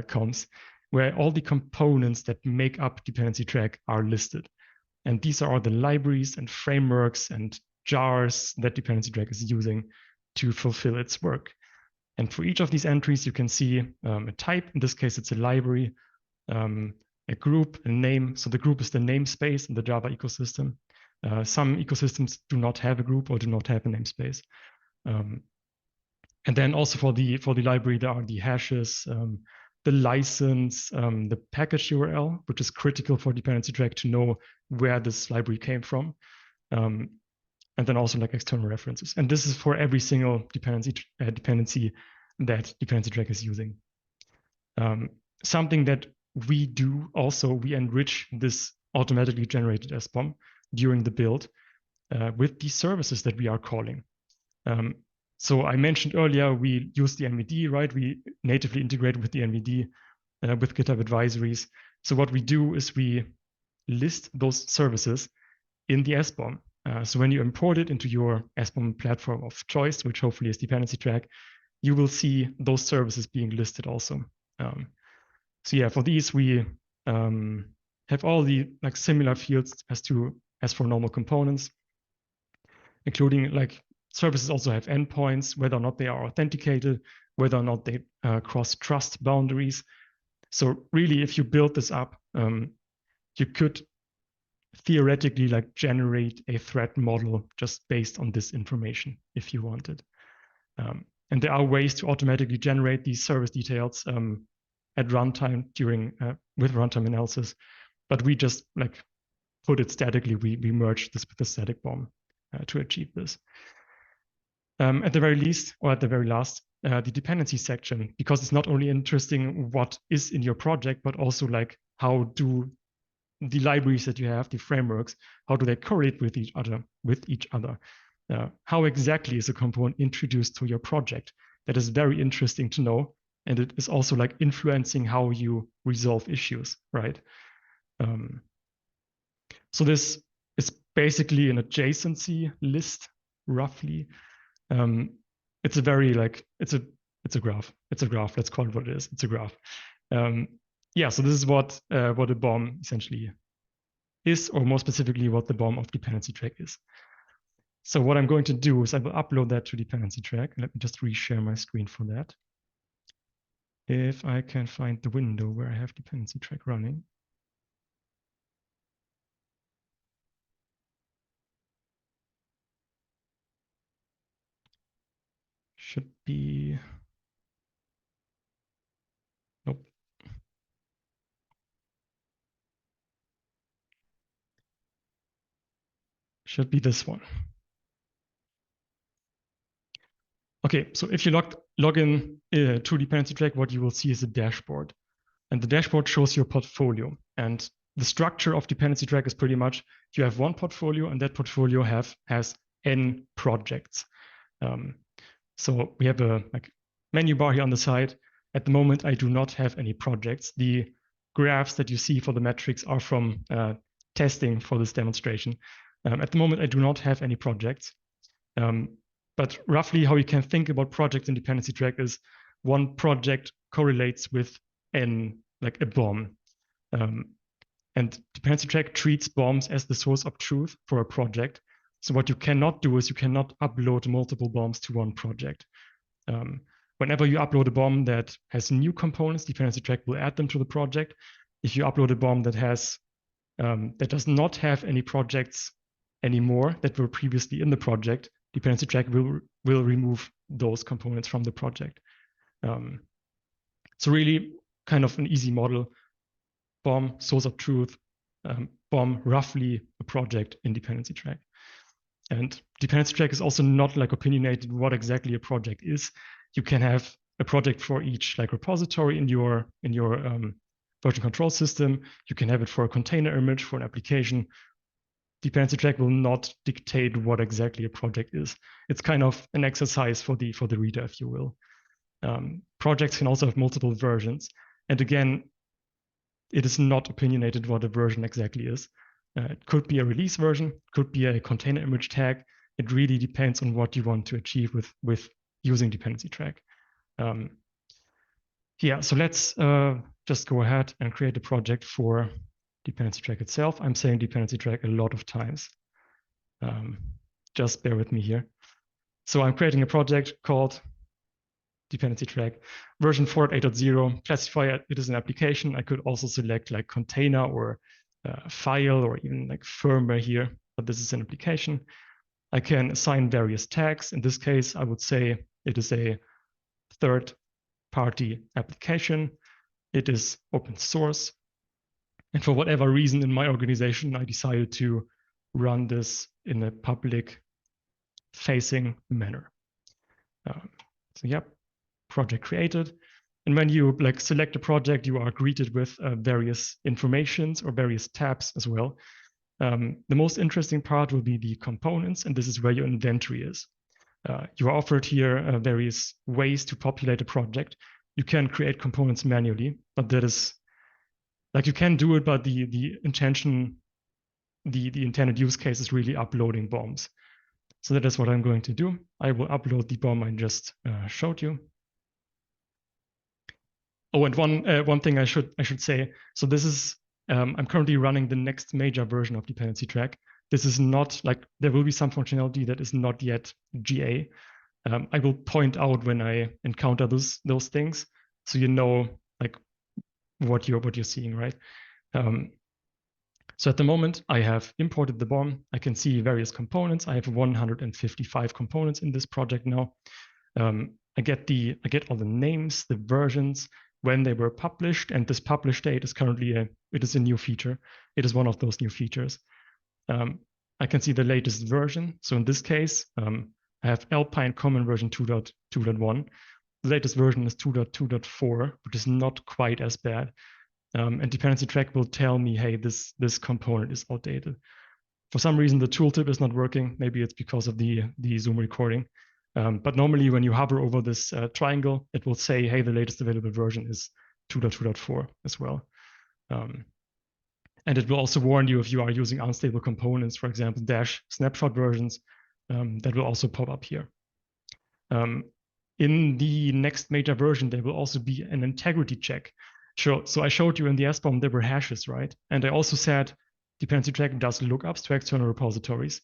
comes, where all the components that make up Dependency-Track are listed. And these are all the libraries and frameworks and jars that dependency track is using to fulfill its work. And for each of these entries, you can see a type. In this case, it's a library, a group, a name. So the group is the namespace in the Java ecosystem. Some ecosystems do not have a group or do not have a namespace. And then also for the library, there are the hashes, the license, the package URL, which is critical for dependency track to know where this library came from. And then also like external references. And this is for every single dependency that dependency track is using. Something that we do also, we enrich this automatically generated SBOM during the build with these services that we are calling. So I mentioned earlier, we use the NVD, right? We natively integrate with the NVD with GitHub advisories. So what we do is we list those services in the SBOM. So when you import it into your SBOM platform of choice, which hopefully is dependency track, you will see those services being listed also. So yeah, for these, we have all the like similar fields as for normal components, including like services also have endpoints, whether or not they are authenticated, whether or not they cross trust boundaries. So really, if you build this up, you could theoretically like generate a threat model just based on this information if you wanted. And there are ways to automatically generate these service details at runtime with runtime analysis, but we just like put it statically. We merge this with the static BOM to achieve this. At the very least, or at the very last, the dependency section, because it's not only interesting what is in your project, but also like how do the libraries that you have, the frameworks, how do they correlate with each other? How exactly is a component introduced to your project? That is very interesting to know. And it is also like influencing how you resolve issues, right? So this is basically an adjacency list, roughly. It's a very like, it's a graph. It's a graph, let's call it what it is. It's a graph. Yeah, so this is what a BOM essentially is, or more specifically, what the BOM of dependency track is. So what I'm going to do is I will upload that to dependency track. Let me just reshare my screen for that. If I can find the window where I have dependency track running. Should be, nope. Should be this one. Okay, so if you log in to dependency track, what you will see is a dashboard. And the dashboard shows your portfolio. And the structure of dependency track is pretty much, you have one portfolio and that portfolio has n projects. So we have a menu bar here on the side. At the moment, I do not have any projects. The graphs that you see for the metrics are from testing for this demonstration. At the moment, I do not have any projects. But roughly how you can think about projects in dependency track is one project correlates with like a BOM. And dependency track treats BOMs as the source of truth for a project. So what you cannot do is you cannot upload multiple BOMs to one project. Whenever you upload a BOM that has new components, dependency track will add them to the project. If you upload a BOM that has that does not have any projects anymore that were previously in the project, dependency track will remove those components from the project. So really kind of an easy model. BOM, source of truth, BOM, roughly a project in dependency track. And dependency track is also not like opinionated what exactly a project is. You can have a project for each like repository in your version control system. You can have it for a container image, for an application. Dependency track will not dictate what exactly a project is. It's kind of an exercise for the reader, if you will. Projects can also have multiple versions. And again, it is not opinionated what a version exactly is. It could be a release version, could be a container image tag. It really depends on what you want to achieve with using dependency track. Yeah, so let's just go ahead and create a project for dependency track itself. I'm saying dependency track a lot of times. just bear with me here. So I'm creating a project called Dependency-Track, version 4.8.0, classify it as an application. I could also select like container or file or even like firmware here, but this is an application. I can assign various tags. In this case, I would say it is a third-party application. It is open source. And for whatever reason in my organization, I decided to run this in a public-facing manner. So yep, project created. And when you like select a project, you are greeted with various informations or various tabs as well. The most interesting part will be the components, and this is where your inventory is. You are offered here various ways to populate a project. You can create components manually, but that is like you can do it, but the intention, the intended use case is really uploading bombs. So that is what I'm going to do. I will upload the bomb I just showed you. Oh, and one thing I should say. So this is I'm currently running the next major version of Dependency-Track. This is not like there will be some functionality that is not yet GA. I will point out when I encounter those things, so you know like what you're seeing, right? So at the moment, I have imported the bomb. I can see various components. I have 155 components in this project now. I get all the names, the versions, when they were published, and this publish date is currently it is a new feature. It is one of those new features. I can see the latest version. So in this case, I have Alpine Common version 2.2.1. The latest version is 2.2.4, which is not quite as bad. And Dependency-Track will tell me, hey, this component is outdated. For some reason, the tooltip is not working. Maybe it's because of the Zoom recording. But normally when you hover over this triangle, it will say, hey, the latest available version is 2.2.4 as well. And it will also warn you if you are using unstable components, for example, dash snapshot versions, that will also pop up here. In the next major version, there will also be an integrity check. So I showed you in the SBOM, there were hashes, right? And I also said Dependency-Track does lookups to external repositories.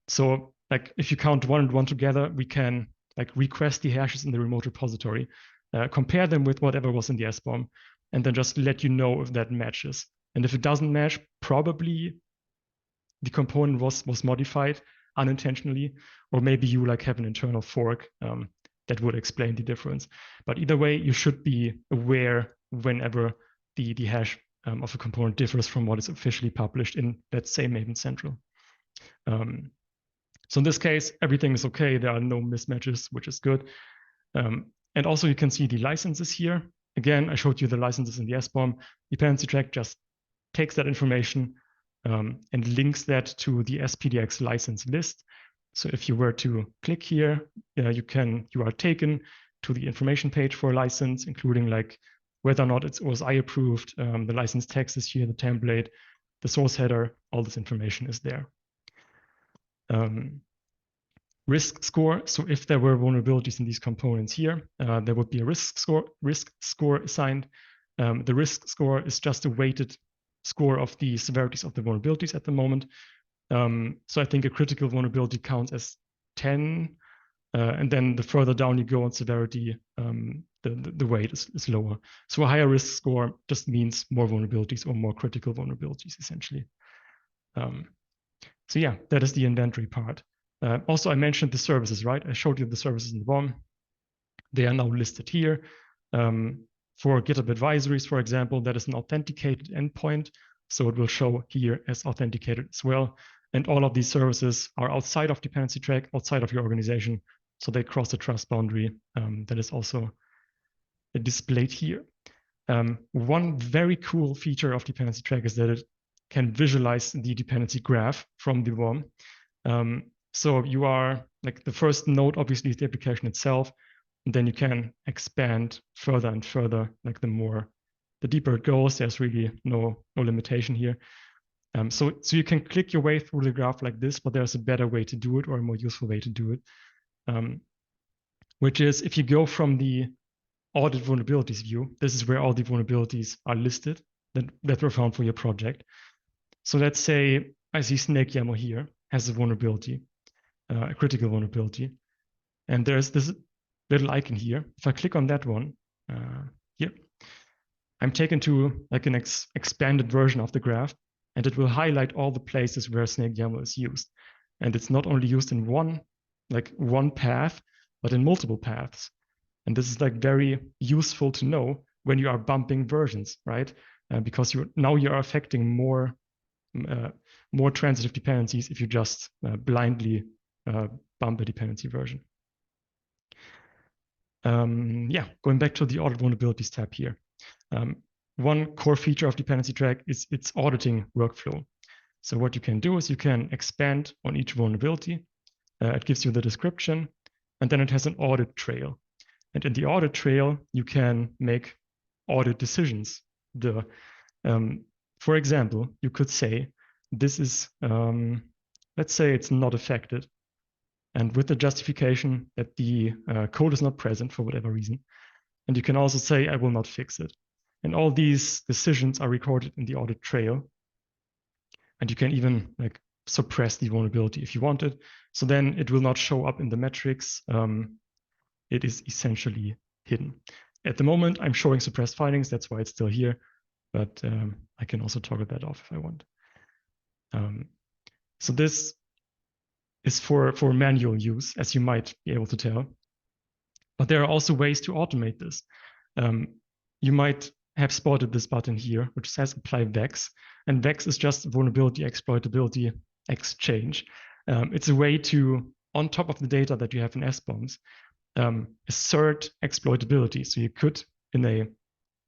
So like if you count 1 and 1 together, we can like request the hashes in the remote repository, compare them with whatever was in the SBOM, and then just let you know if that matches. And if it doesn't match, probably the component was modified unintentionally, or maybe you like have an internal fork that would explain the difference. But either way, you should be aware whenever the hash of a component differs from what is officially published in, let's say, Maven Central. So in this case, everything is okay. There are no mismatches, which is good. And also you can see the licenses here. Again, I showed you the licenses in the SBOM. Dependency-Track just takes that information and links that to the SPDX license list. So if you were to click here, you are taken to the information page for a license, including like whether or not it's OSI approved, the license text is here, the template, the source header, all this information is there. Risk score. So if there were vulnerabilities in these components here, there would be a risk score assigned. The risk score is just a weighted score of the severities of the vulnerabilities at the moment. So I think a critical vulnerability counts as 10, and then the further down you go on severity, the weight is lower. So a higher risk score just means more vulnerabilities or more critical vulnerabilities, essentially. So yeah, that is the inventory part. Also, I mentioned the services, right? I showed you the services in the BOM. They are now listed here. For GitHub advisories, for example, that is an authenticated endpoint. So it will show here as authenticated as well. And all of these services are outside of Dependency-Track, outside of your organization. So they cross the trust boundary. That is also displayed here. One very cool feature of Dependency-Track is that it can visualize the dependency graph from the BOM. So you are like the first node, obviously, is the application itself. And then you can expand further and further, like the deeper it goes, there's really no limitation here. So you can click your way through the graph like this, but there's a better way to do it, or a more useful way to do it, which is if you go from the audit vulnerabilities view, this is where all the vulnerabilities are listed that were found for your project. So let's say I see Snake YAML here has a vulnerability. a critical vulnerability. And there's this little icon here. If I click on that one here, I'm taken to like an expanded version of the graph, and it will highlight all the places where snake YAML is used. And it's not only used in one path, but in multiple paths. And this is like very useful to know when you are bumping versions, right? Because now you are affecting more transitive dependencies if you just blindly bump a dependency version. Going back to the audit vulnerabilities tab here. One core feature of Dependency-Track is its auditing workflow. So what you can do is you can expand on each vulnerability. It gives you the description, and then it has an audit trail. And in the audit trail, you can make audit decisions. For example, you could say, this is, let's say it's not affected. And with the justification that the code is not present for whatever reason. And you can also say, I will not fix it. And all these decisions are recorded in the audit trail. And you can even like suppress the vulnerability if you want it. So then it will not show up in the metrics. It is essentially hidden. At the moment, I'm showing suppressed findings. That's why it's still here. But I can also toggle that off if I want. So this is for manual use, as you might be able to tell. But there are also ways to automate this. You might have spotted this button here, which says apply VEX. And VEX is just vulnerability exploitability exchange. It's a way to, on top of the data that you have in SBOMs, assert exploitability. So you could, in a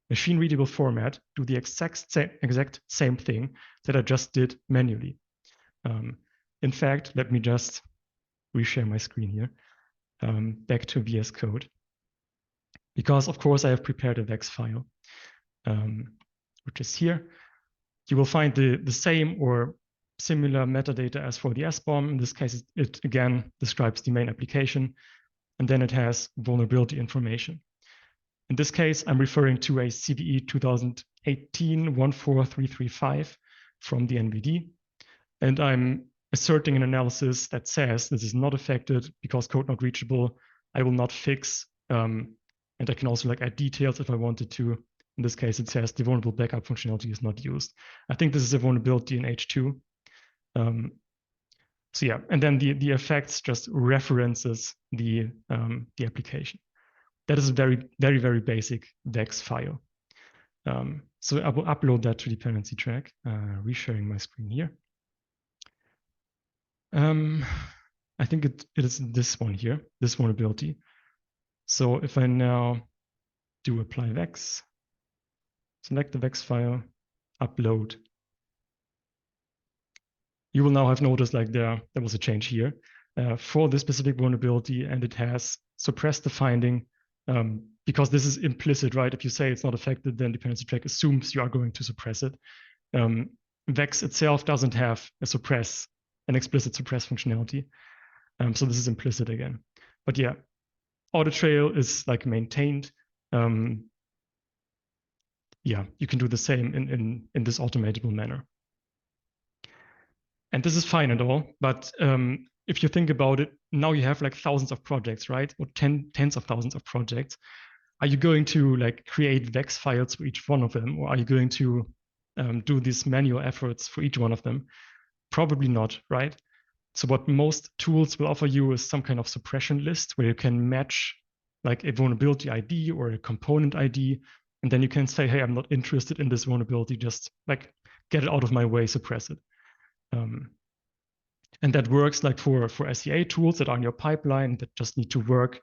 machine readable format, do the exact same thing that I just did manually. In fact, let me just reshare my screen here. Back to VS Code. Because of course I have prepared a VEX file, which is here. You will find the same or similar metadata as for the SBOM. In this case, it again describes the main application, and then it has vulnerability information. In this case, I'm referring to a CVE 2018-14335 from the NVD, and I'm asserting an analysis that says this is not affected because code not reachable. I will not fix, and I can also like add details if I wanted to. In this case, it says the vulnerable backup functionality is not used. I think this is a vulnerability in H2. So yeah, and then the effects just references the application. That is a very, very, very basic VEX file. So I will upload that to Dependency-Track, resharing my screen here. I think it is this one here, this vulnerability. So if I now do apply VEX, select the VEX file, upload, you will now have noticed like there was a change here for this specific vulnerability, and it has suppressed the finding because this is implicit, right? If you say it's not affected, then Dependency-Track assumes you are going to suppress it. VEX itself doesn't have an explicit suppress functionality. So this is implicit again. But yeah, audit trail is like maintained. Yeah, you can do the same in this automatable manner. And this is fine and all, but if you think about it, now you have like thousands of projects, right? Or tens of thousands of projects. Are you going to like create VEX files for each one of them? Or are you going to do these manual efforts for each one of them? Probably not, right? So what most tools will offer you is some kind of suppression list where you can match like a vulnerability ID or a component ID. And then you can say, hey, I'm not interested in this vulnerability, just like get it out of my way, suppress it. And that works like for SCA tools that are in your pipeline that just need to work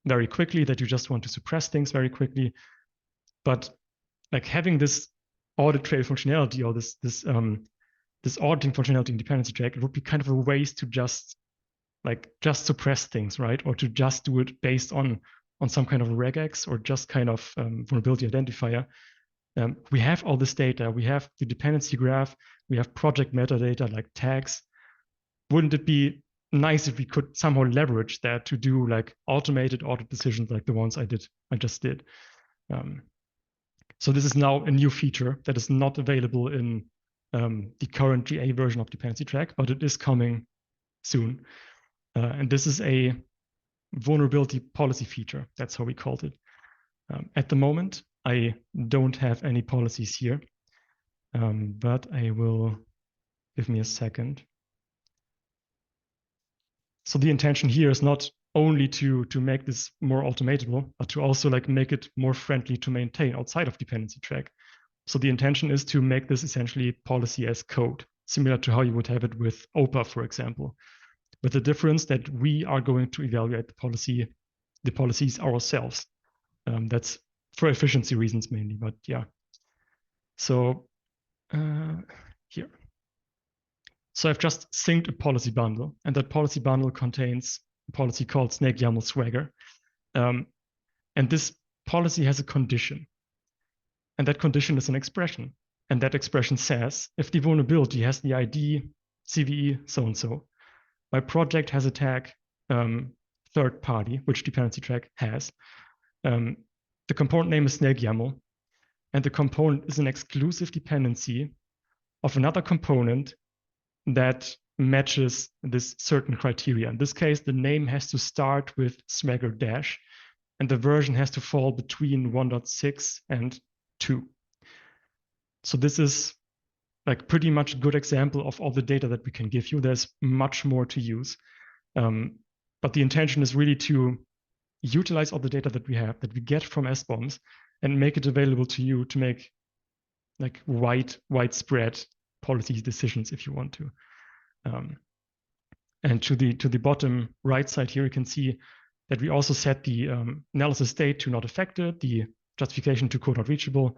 very quickly, that you just want to suppress things very quickly. But like having this audit trail functionality or this auditing functionality in Dependency-Track, it would be kind of a waste to just suppress things, right? Or to just do it based on some kind of regex or just kind of vulnerability identifier. We have all this data. We have the dependency graph. We have project metadata like tags. Wouldn't it be nice if we could somehow leverage that to do like automated audit decisions like the ones I just did? So this is now a new feature that is not available in the current GA version of Dependency-Track, but it is coming soon. And this is a vulnerability policy feature. That's how we called it. At the moment, I don't have any policies here, but I will, give me a second. So the intention here is not only to make this more automatable, but to also like make it more friendly to maintain outside of Dependency-Track. So the intention is to make this essentially policy as code, similar to how you would have it with OPA, for example, with the difference that we are going to evaluate the policies ourselves. That's for efficiency reasons mainly, but yeah. So here. So I've just synced a policy bundle, and that policy bundle contains a policy called snake YAML swagger. And this policy has a condition. And that condition is an expression. And that expression says, if the vulnerability has the ID, CVE, so-and-so, my project has a tag third party, which Dependency-Track has. The component name is snake YAML, and the component is an exclusive dependency of another component that matches this certain criteria. In this case, the name has to start with swagger dash, and the version has to fall between 1.6 and 2. So this is like pretty much a good example of all the data that we can give you. There's much more to use. But the intention is really to utilize all the data that we have, that we get from SBOMs, and make it available to you to make like widespread policy decisions if you want to. And to the bottom right side here, you can see that we also set the analysis state to not affected, the justification to code not reachable,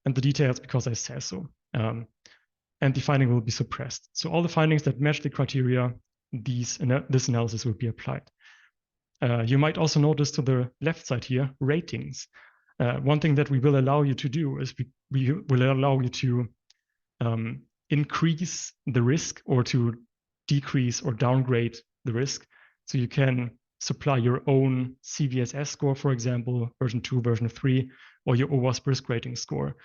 and the details because I say so. And the finding will be suppressed. So all the findings that match the criteria, this analysis will be applied. You might also notice to the left side here, ratings. One thing that we will allow you to do is we will allow you to increase the risk or to decrease or downgrade the risk. So you can supply your own CVSS score, for example, version 2, version 3, or your OWASP risk rating score.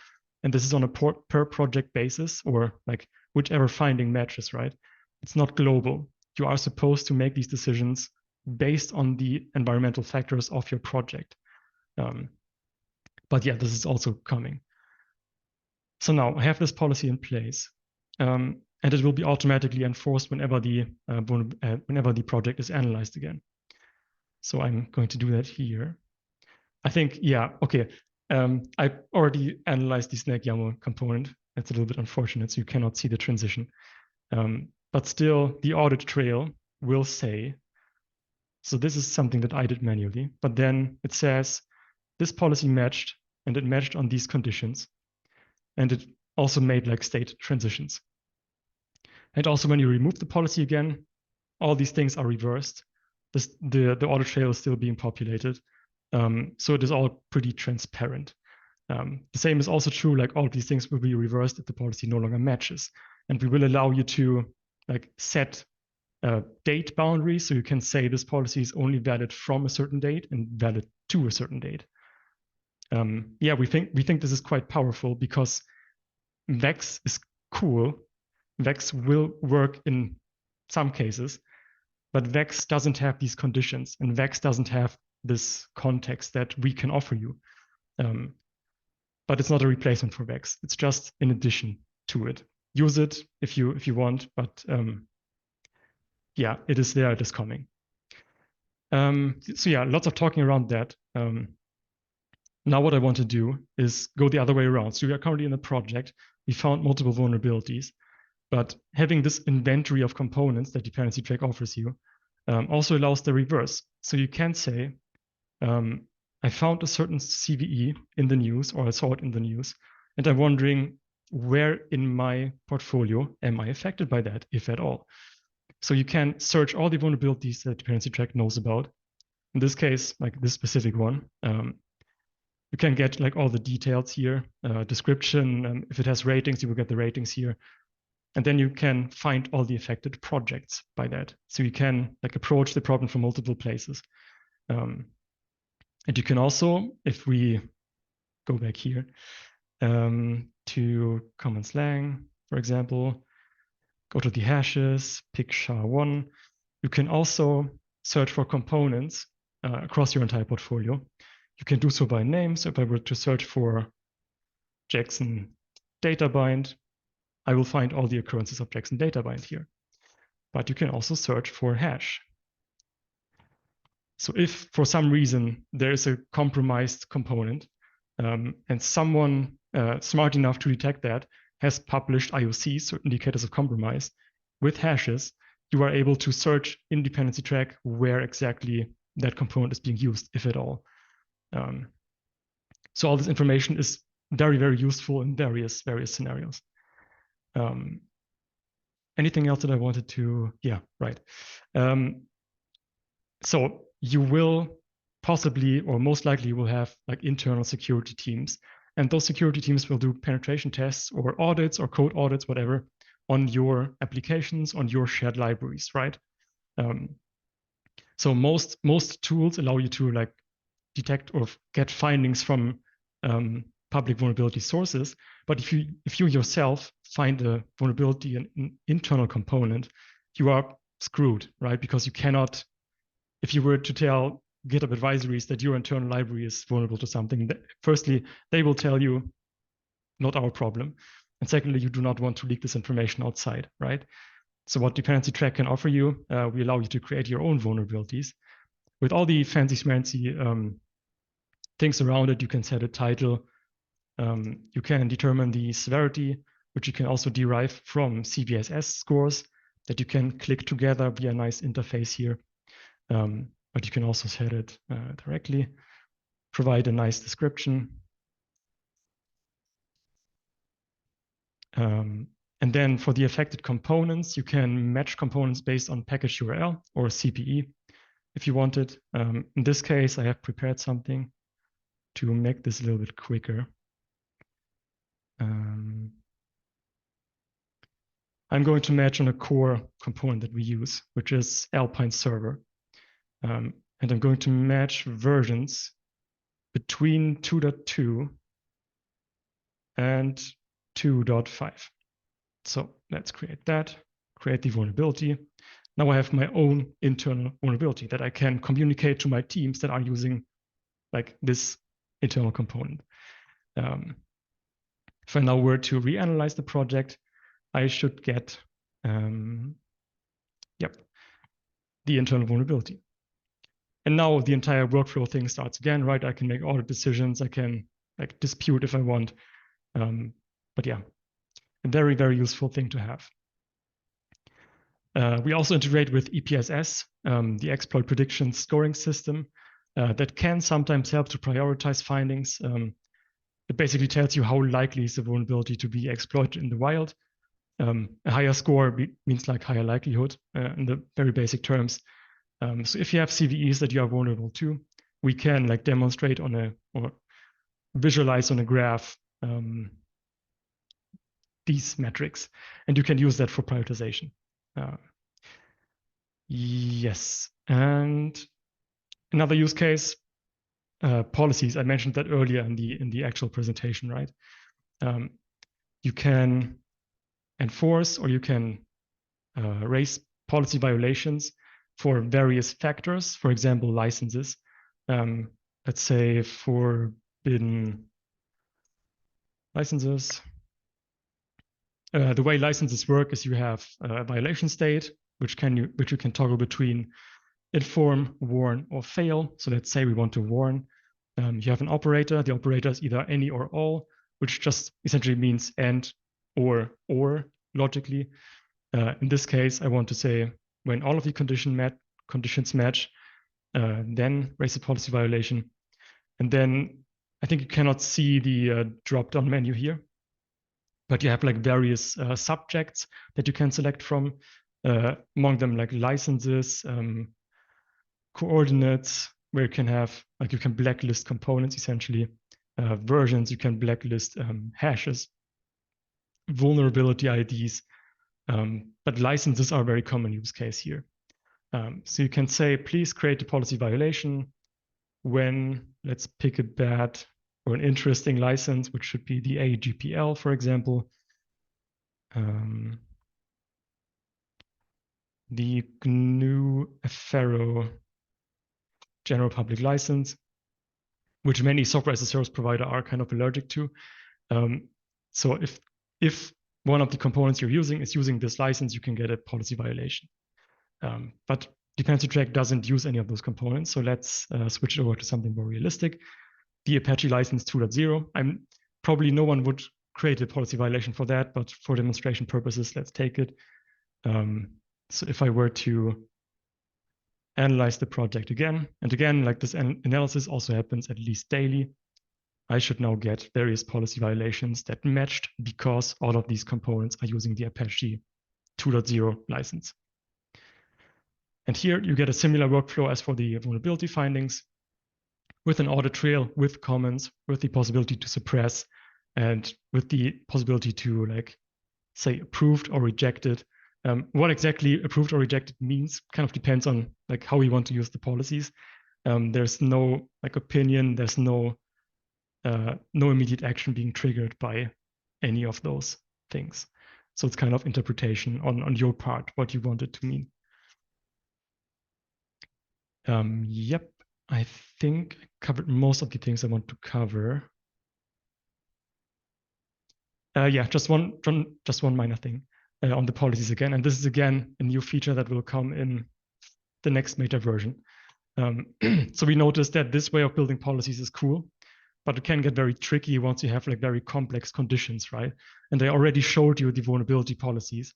And this is on a per project basis, or like whichever finding matches, right? It's not global. You are supposed to make these decisions based on the environmental factors of your project. But yeah, this is also coming. So now I have this policy in place, and it will be automatically enforced whenever the project is analyzed again. So I'm going to do that here. I think, yeah, okay. I already analyzed the snake YAML component. That's a little bit unfortunate, so you cannot see the transition. But still, the audit trail will say, so this is something that I did manually, but then it says this policy matched, and it matched on these conditions. And it also made like state transitions. And also when you remove the policy again, all these things are reversed. The audit trail is still being populated. So it is all pretty transparent. The same is also true, like all of these things will be reversed if the policy no longer matches. And we will allow you to like set date boundaries. So you can say this policy is only valid from a certain date and valid to a certain date. Yeah, we think this is quite powerful because VEX is cool. VEX will work in some cases, but VEX doesn't have these conditions, and VEX doesn't have this context that we can offer you. But it's not a replacement for VEX. It's just in addition to it. Use it if you want, but yeah, it is there, it is coming. So yeah, lots of talking around that. Now what I want to do is go the other way around. So we are currently in a project. We found multiple vulnerabilities, but having this inventory of components that Dependency-Track offers you also allows the reverse. So you can say, I found a certain CVE in the news, or I saw it in the news, and I'm wondering where in my portfolio am I affected by that, if at all. So you can search all the vulnerabilities that Dependency-Track knows about. In this case, like this specific one, you can get like all the details here, description. If it has ratings, you will get the ratings here. And then you can find all the affected projects by that. So you can like approach the problem from multiple places. And you can also, if we go back here to common slang, for example, go to the hashes, pick SHA-1. You can also search for components across your entire portfolio. You can do so by name. So if I were to search for Jackson data bind, I will find all the occurrences of Jackson data bind here. But you can also search for hash. So if for some reason there is a compromised component and someone smart enough to detect that has published IOCs, so indicators of compromise, with hashes, you are able to search in Dependency-Track where exactly that component is being used, if at all. So all this information is very, very useful in various scenarios. Anything else that I wanted to, yeah, right. So you will possibly, or most likely will have like internal security teams. And those security teams will do penetration tests or audits or code audits, whatever, on your applications, on your shared libraries, right? So most tools allow you to like detect or get findings from public vulnerability sources. But if you yourself find a vulnerability in an internal component, you are screwed, right? Because you cannot, if you were to tell GitHub advisories that your internal library is vulnerable to something, firstly, they will tell you, not our problem. And secondly, you do not want to leak this information outside, right? So what Dependency-Track can offer you, we allow you to create your own vulnerabilities. With all the fancy things around it, you can set a title. You can determine the severity, which you can also derive from CVSS scores that you can click together via a nice interface here. But you can also set it directly, provide a nice description. And then for the affected components, you can match components based on package URL or CPE if you wanted. In this case, I have prepared something to make this a little bit quicker. I'm going to match on a core component that we use, which is Alpine Server. And I'm going to match versions between 2.2 and 2.5. So let's create that, create the vulnerability. Now I have my own internal vulnerability that I can communicate to my teams that are using like this internal component. If I now were to reanalyze the project, I should get, the internal vulnerability. And now the entire workflow thing starts again, right? I can make audit decisions. I can like dispute if I want. But yeah, a very, very useful thing to have. We also integrate with EPSS, the exploit prediction scoring system that can sometimes help to prioritize findings. It basically tells you how likely is the vulnerability to be exploited in the wild. A higher score means like higher likelihood in the very basic terms. So if you have CVEs that you are vulnerable to, we can like demonstrate or visualize on a graph these metrics, and you can use that for prioritization. Yes, and another use case, policies. I mentioned that earlier in the actual presentation, right? You can enforce or you can raise policy violations for various factors. For example, licenses. Let's say forbidden licenses. The way licenses work is you have a violation state, which you can toggle between inform, warn, or fail. So let's say we want to warn. You have an operator. The operator is either any or all, which just essentially means and or logically. In this case, I want to say when all of the conditions match, then raise a policy violation. And then I think you cannot see the drop-down menu here, but you have like various subjects that you can select from, among them like licenses, coordinates, where you can have, like you can blacklist components essentially, versions, you can blacklist hashes, vulnerability IDs, but licenses are a very common use case here. So you can say, please create a policy violation when, let's pick a bad or an interesting license, which should be the AGPL, for example. the GNU Affero general public license, which many software as a service provider are kind of allergic to. So if one of the components you're using is using this license, you can get a policy violation. But Dependency-Track doesn't use any of those components. So let's switch over to something more realistic. The Apache license 2.0. Probably no one would create a policy violation for that, but for demonstration purposes, let's take it. So if I were to analyze the project again, and again, like this analysis also happens at least daily, I should now get various policy violations that matched because all of these components are using the Apache 2.0 license. And here you get a similar workflow as for the vulnerability findings, with an audit trail, with comments, with the possibility to suppress, and with the possibility to like say approved or rejected. What exactly approved or rejected means kind of depends on like how we want to use the policies. There's no like opinion, there's no immediate action being triggered by any of those things. So it's kind of interpretation on your part, what you want it to mean. Yep, I think I covered most of the things I want to cover. Yeah, just one minor thing on the policies again. And this is again a new feature that will come in the next major version. So we noticed that this way of building policies is cool, but it can get very tricky once you have like very complex conditions, right? And I already showed you the vulnerability policies.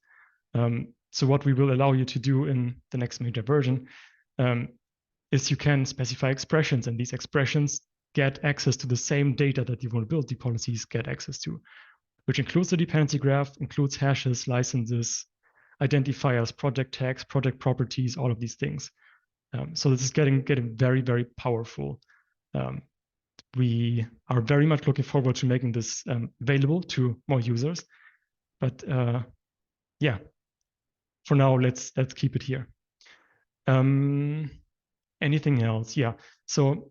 So what we will allow you to do in the next major version is you can specify expressions, and these expressions get access to the same data that the vulnerability policies get access to, which includes the dependency graph, includes hashes, licenses, identifiers, project tags, project properties, all of these things. So this is getting very, very powerful. We are very much looking forward to making this available to more users. But yeah, for now, let's keep it here. Anything else? Yeah. So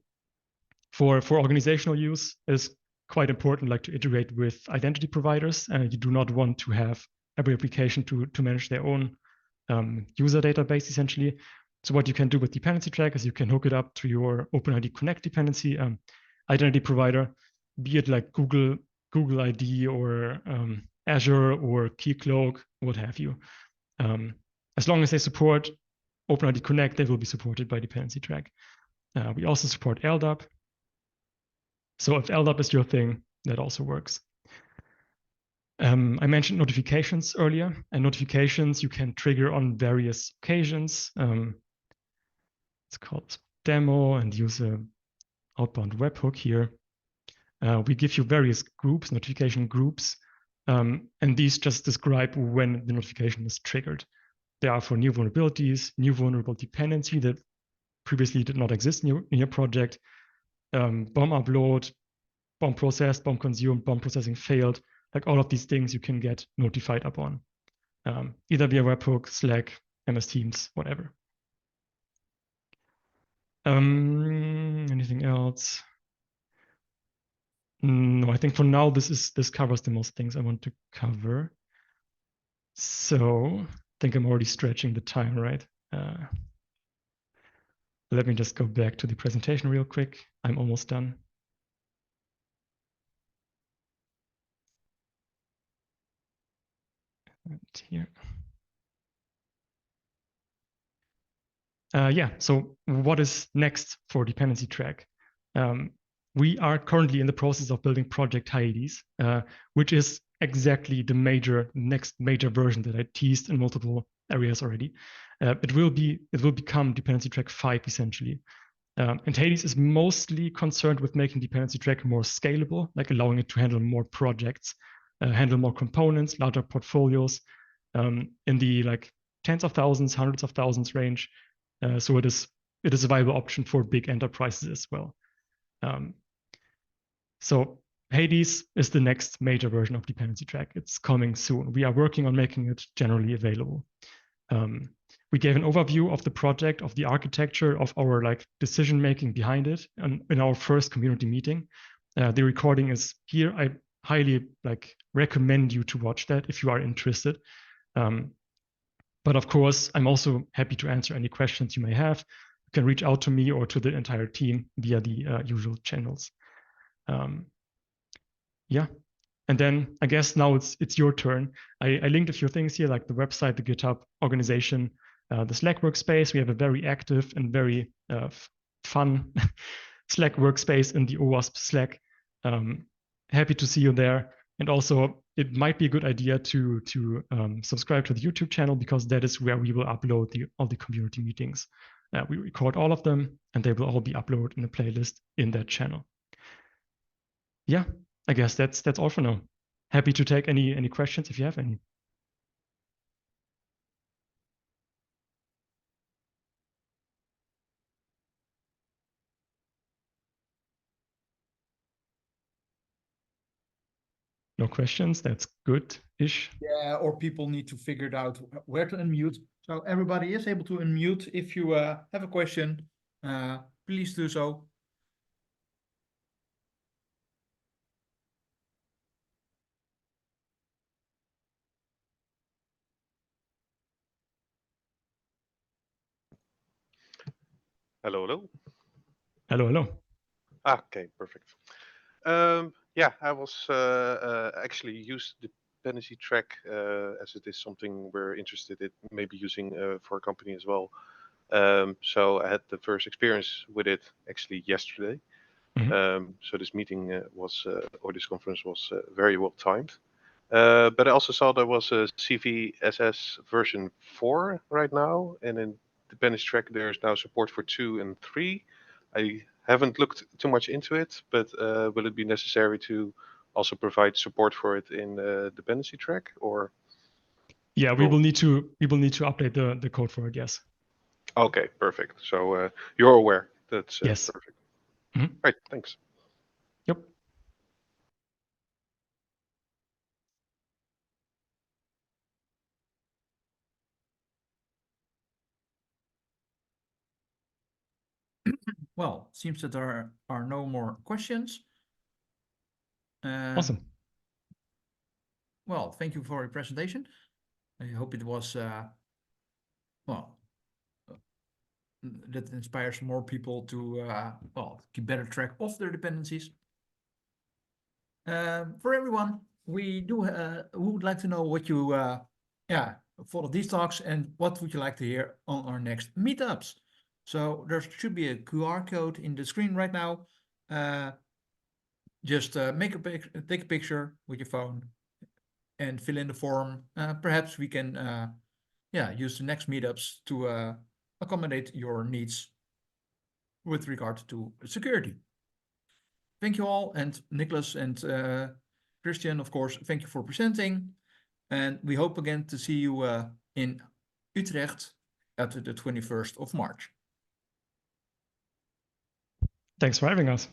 for organizational use, it's quite important, like to iterate with identity providers. And you do not want to have every application to manage their own user database, essentially. So what you can do with Dependency-Track is you can hook it up to your OpenID Connect dependency identity provider, be it like Google ID or Azure or Keycloak, what have you. As long as they support OpenID Connect, they will be supported by Dependency-Track. We also support LDAP. So if LDAP is your thing, that also works. I mentioned notifications earlier, and notifications you can trigger on various occasions. It's called demo and use a outbound webhook here. We give you various groups, notification groups, and these just describe when the notification is triggered. They are for new vulnerabilities, new vulnerable dependency that previously did not exist in your project, bomb upload, bomb processed, bomb consumed, bomb processing failed, like all of these things you can get notified upon, either via webhook, Slack, MS Teams, whatever. Anything else? No, I think for now this covers the most things I want to cover. So I think I'm already stretching the time, right? Let me just go back to the presentation real quick. I'm almost done. And here. Yeah, so what is next for Dependency-Track? We are currently in the process of building Project Hades, which is exactly the next major version that I teased in multiple areas already. It will become Dependency-Track 5 essentially. And Hades is mostly concerned with making Dependency-Track more scalable, like allowing it to handle more projects, handle more components, larger portfolios, in the like tens of thousands, hundreds of thousands range. So it is a viable option for big enterprises as well. So Hades is the next major version of Dependency-Track. It's coming soon. We are working on making it generally available. We gave an overview of the project, of the architecture, of our like decision making behind it, in our first community meeting. The recording is here. I highly recommend you to watch that if you are interested. But of course, I'm also happy to answer any questions you may have. You can reach out to me or to the entire team via the usual channels. Yeah. And then I guess now it's your turn. I linked a few things here, like the website, the GitHub organization, the Slack workspace. We have a very active and very fun Slack workspace in the OWASP Slack. Happy to see you there. And also, it might be a good idea to subscribe to the YouTube channel, because that is where we will upload all the community meetings. We record all of them, and they will all be uploaded in a playlist in that channel. Yeah, I guess that's all for now. Happy to take any questions if you have any. No questions, that's good-ish. Yeah, or people need to figure it out where to unmute. So everybody is able to unmute. If you have a question, please do so. Hello, hello. Hello, hello. Okay, perfect. Yeah, I was actually used Dependency-Track as it is something we're interested in maybe using for a company as well. So I had the first experience with it actually yesterday. So this meeting or this conference was very well timed. But I also saw there was a CVSS version 4 right now, and in Dependency-Track there's now support for 2 and 3. I haven't looked too much into it, but will it be necessary to also provide support for it in Dependency-Track, or? Yeah, we will need to update the code for it. Yes. Okay, perfect. So you're aware. That's yes. Perfect. Right. Thanks. Yep. Well, seems that there are no more questions. Awesome. Well, thank you for your presentation. I hope it was, well, that inspires more people to, well, keep better track of their dependencies. For everyone, we would like to know what you, follow these talks and what would you like to hear on our next meetups. So there should be a QR code in the screen right now. Just take a picture with your phone and fill in the form. Perhaps we can use the next meetups to accommodate your needs with regard to security. Thank you all, and Niklas and Christian, of course, thank you for presenting. And we hope again to see you in Utrecht at the 21st of March. Thanks for having us.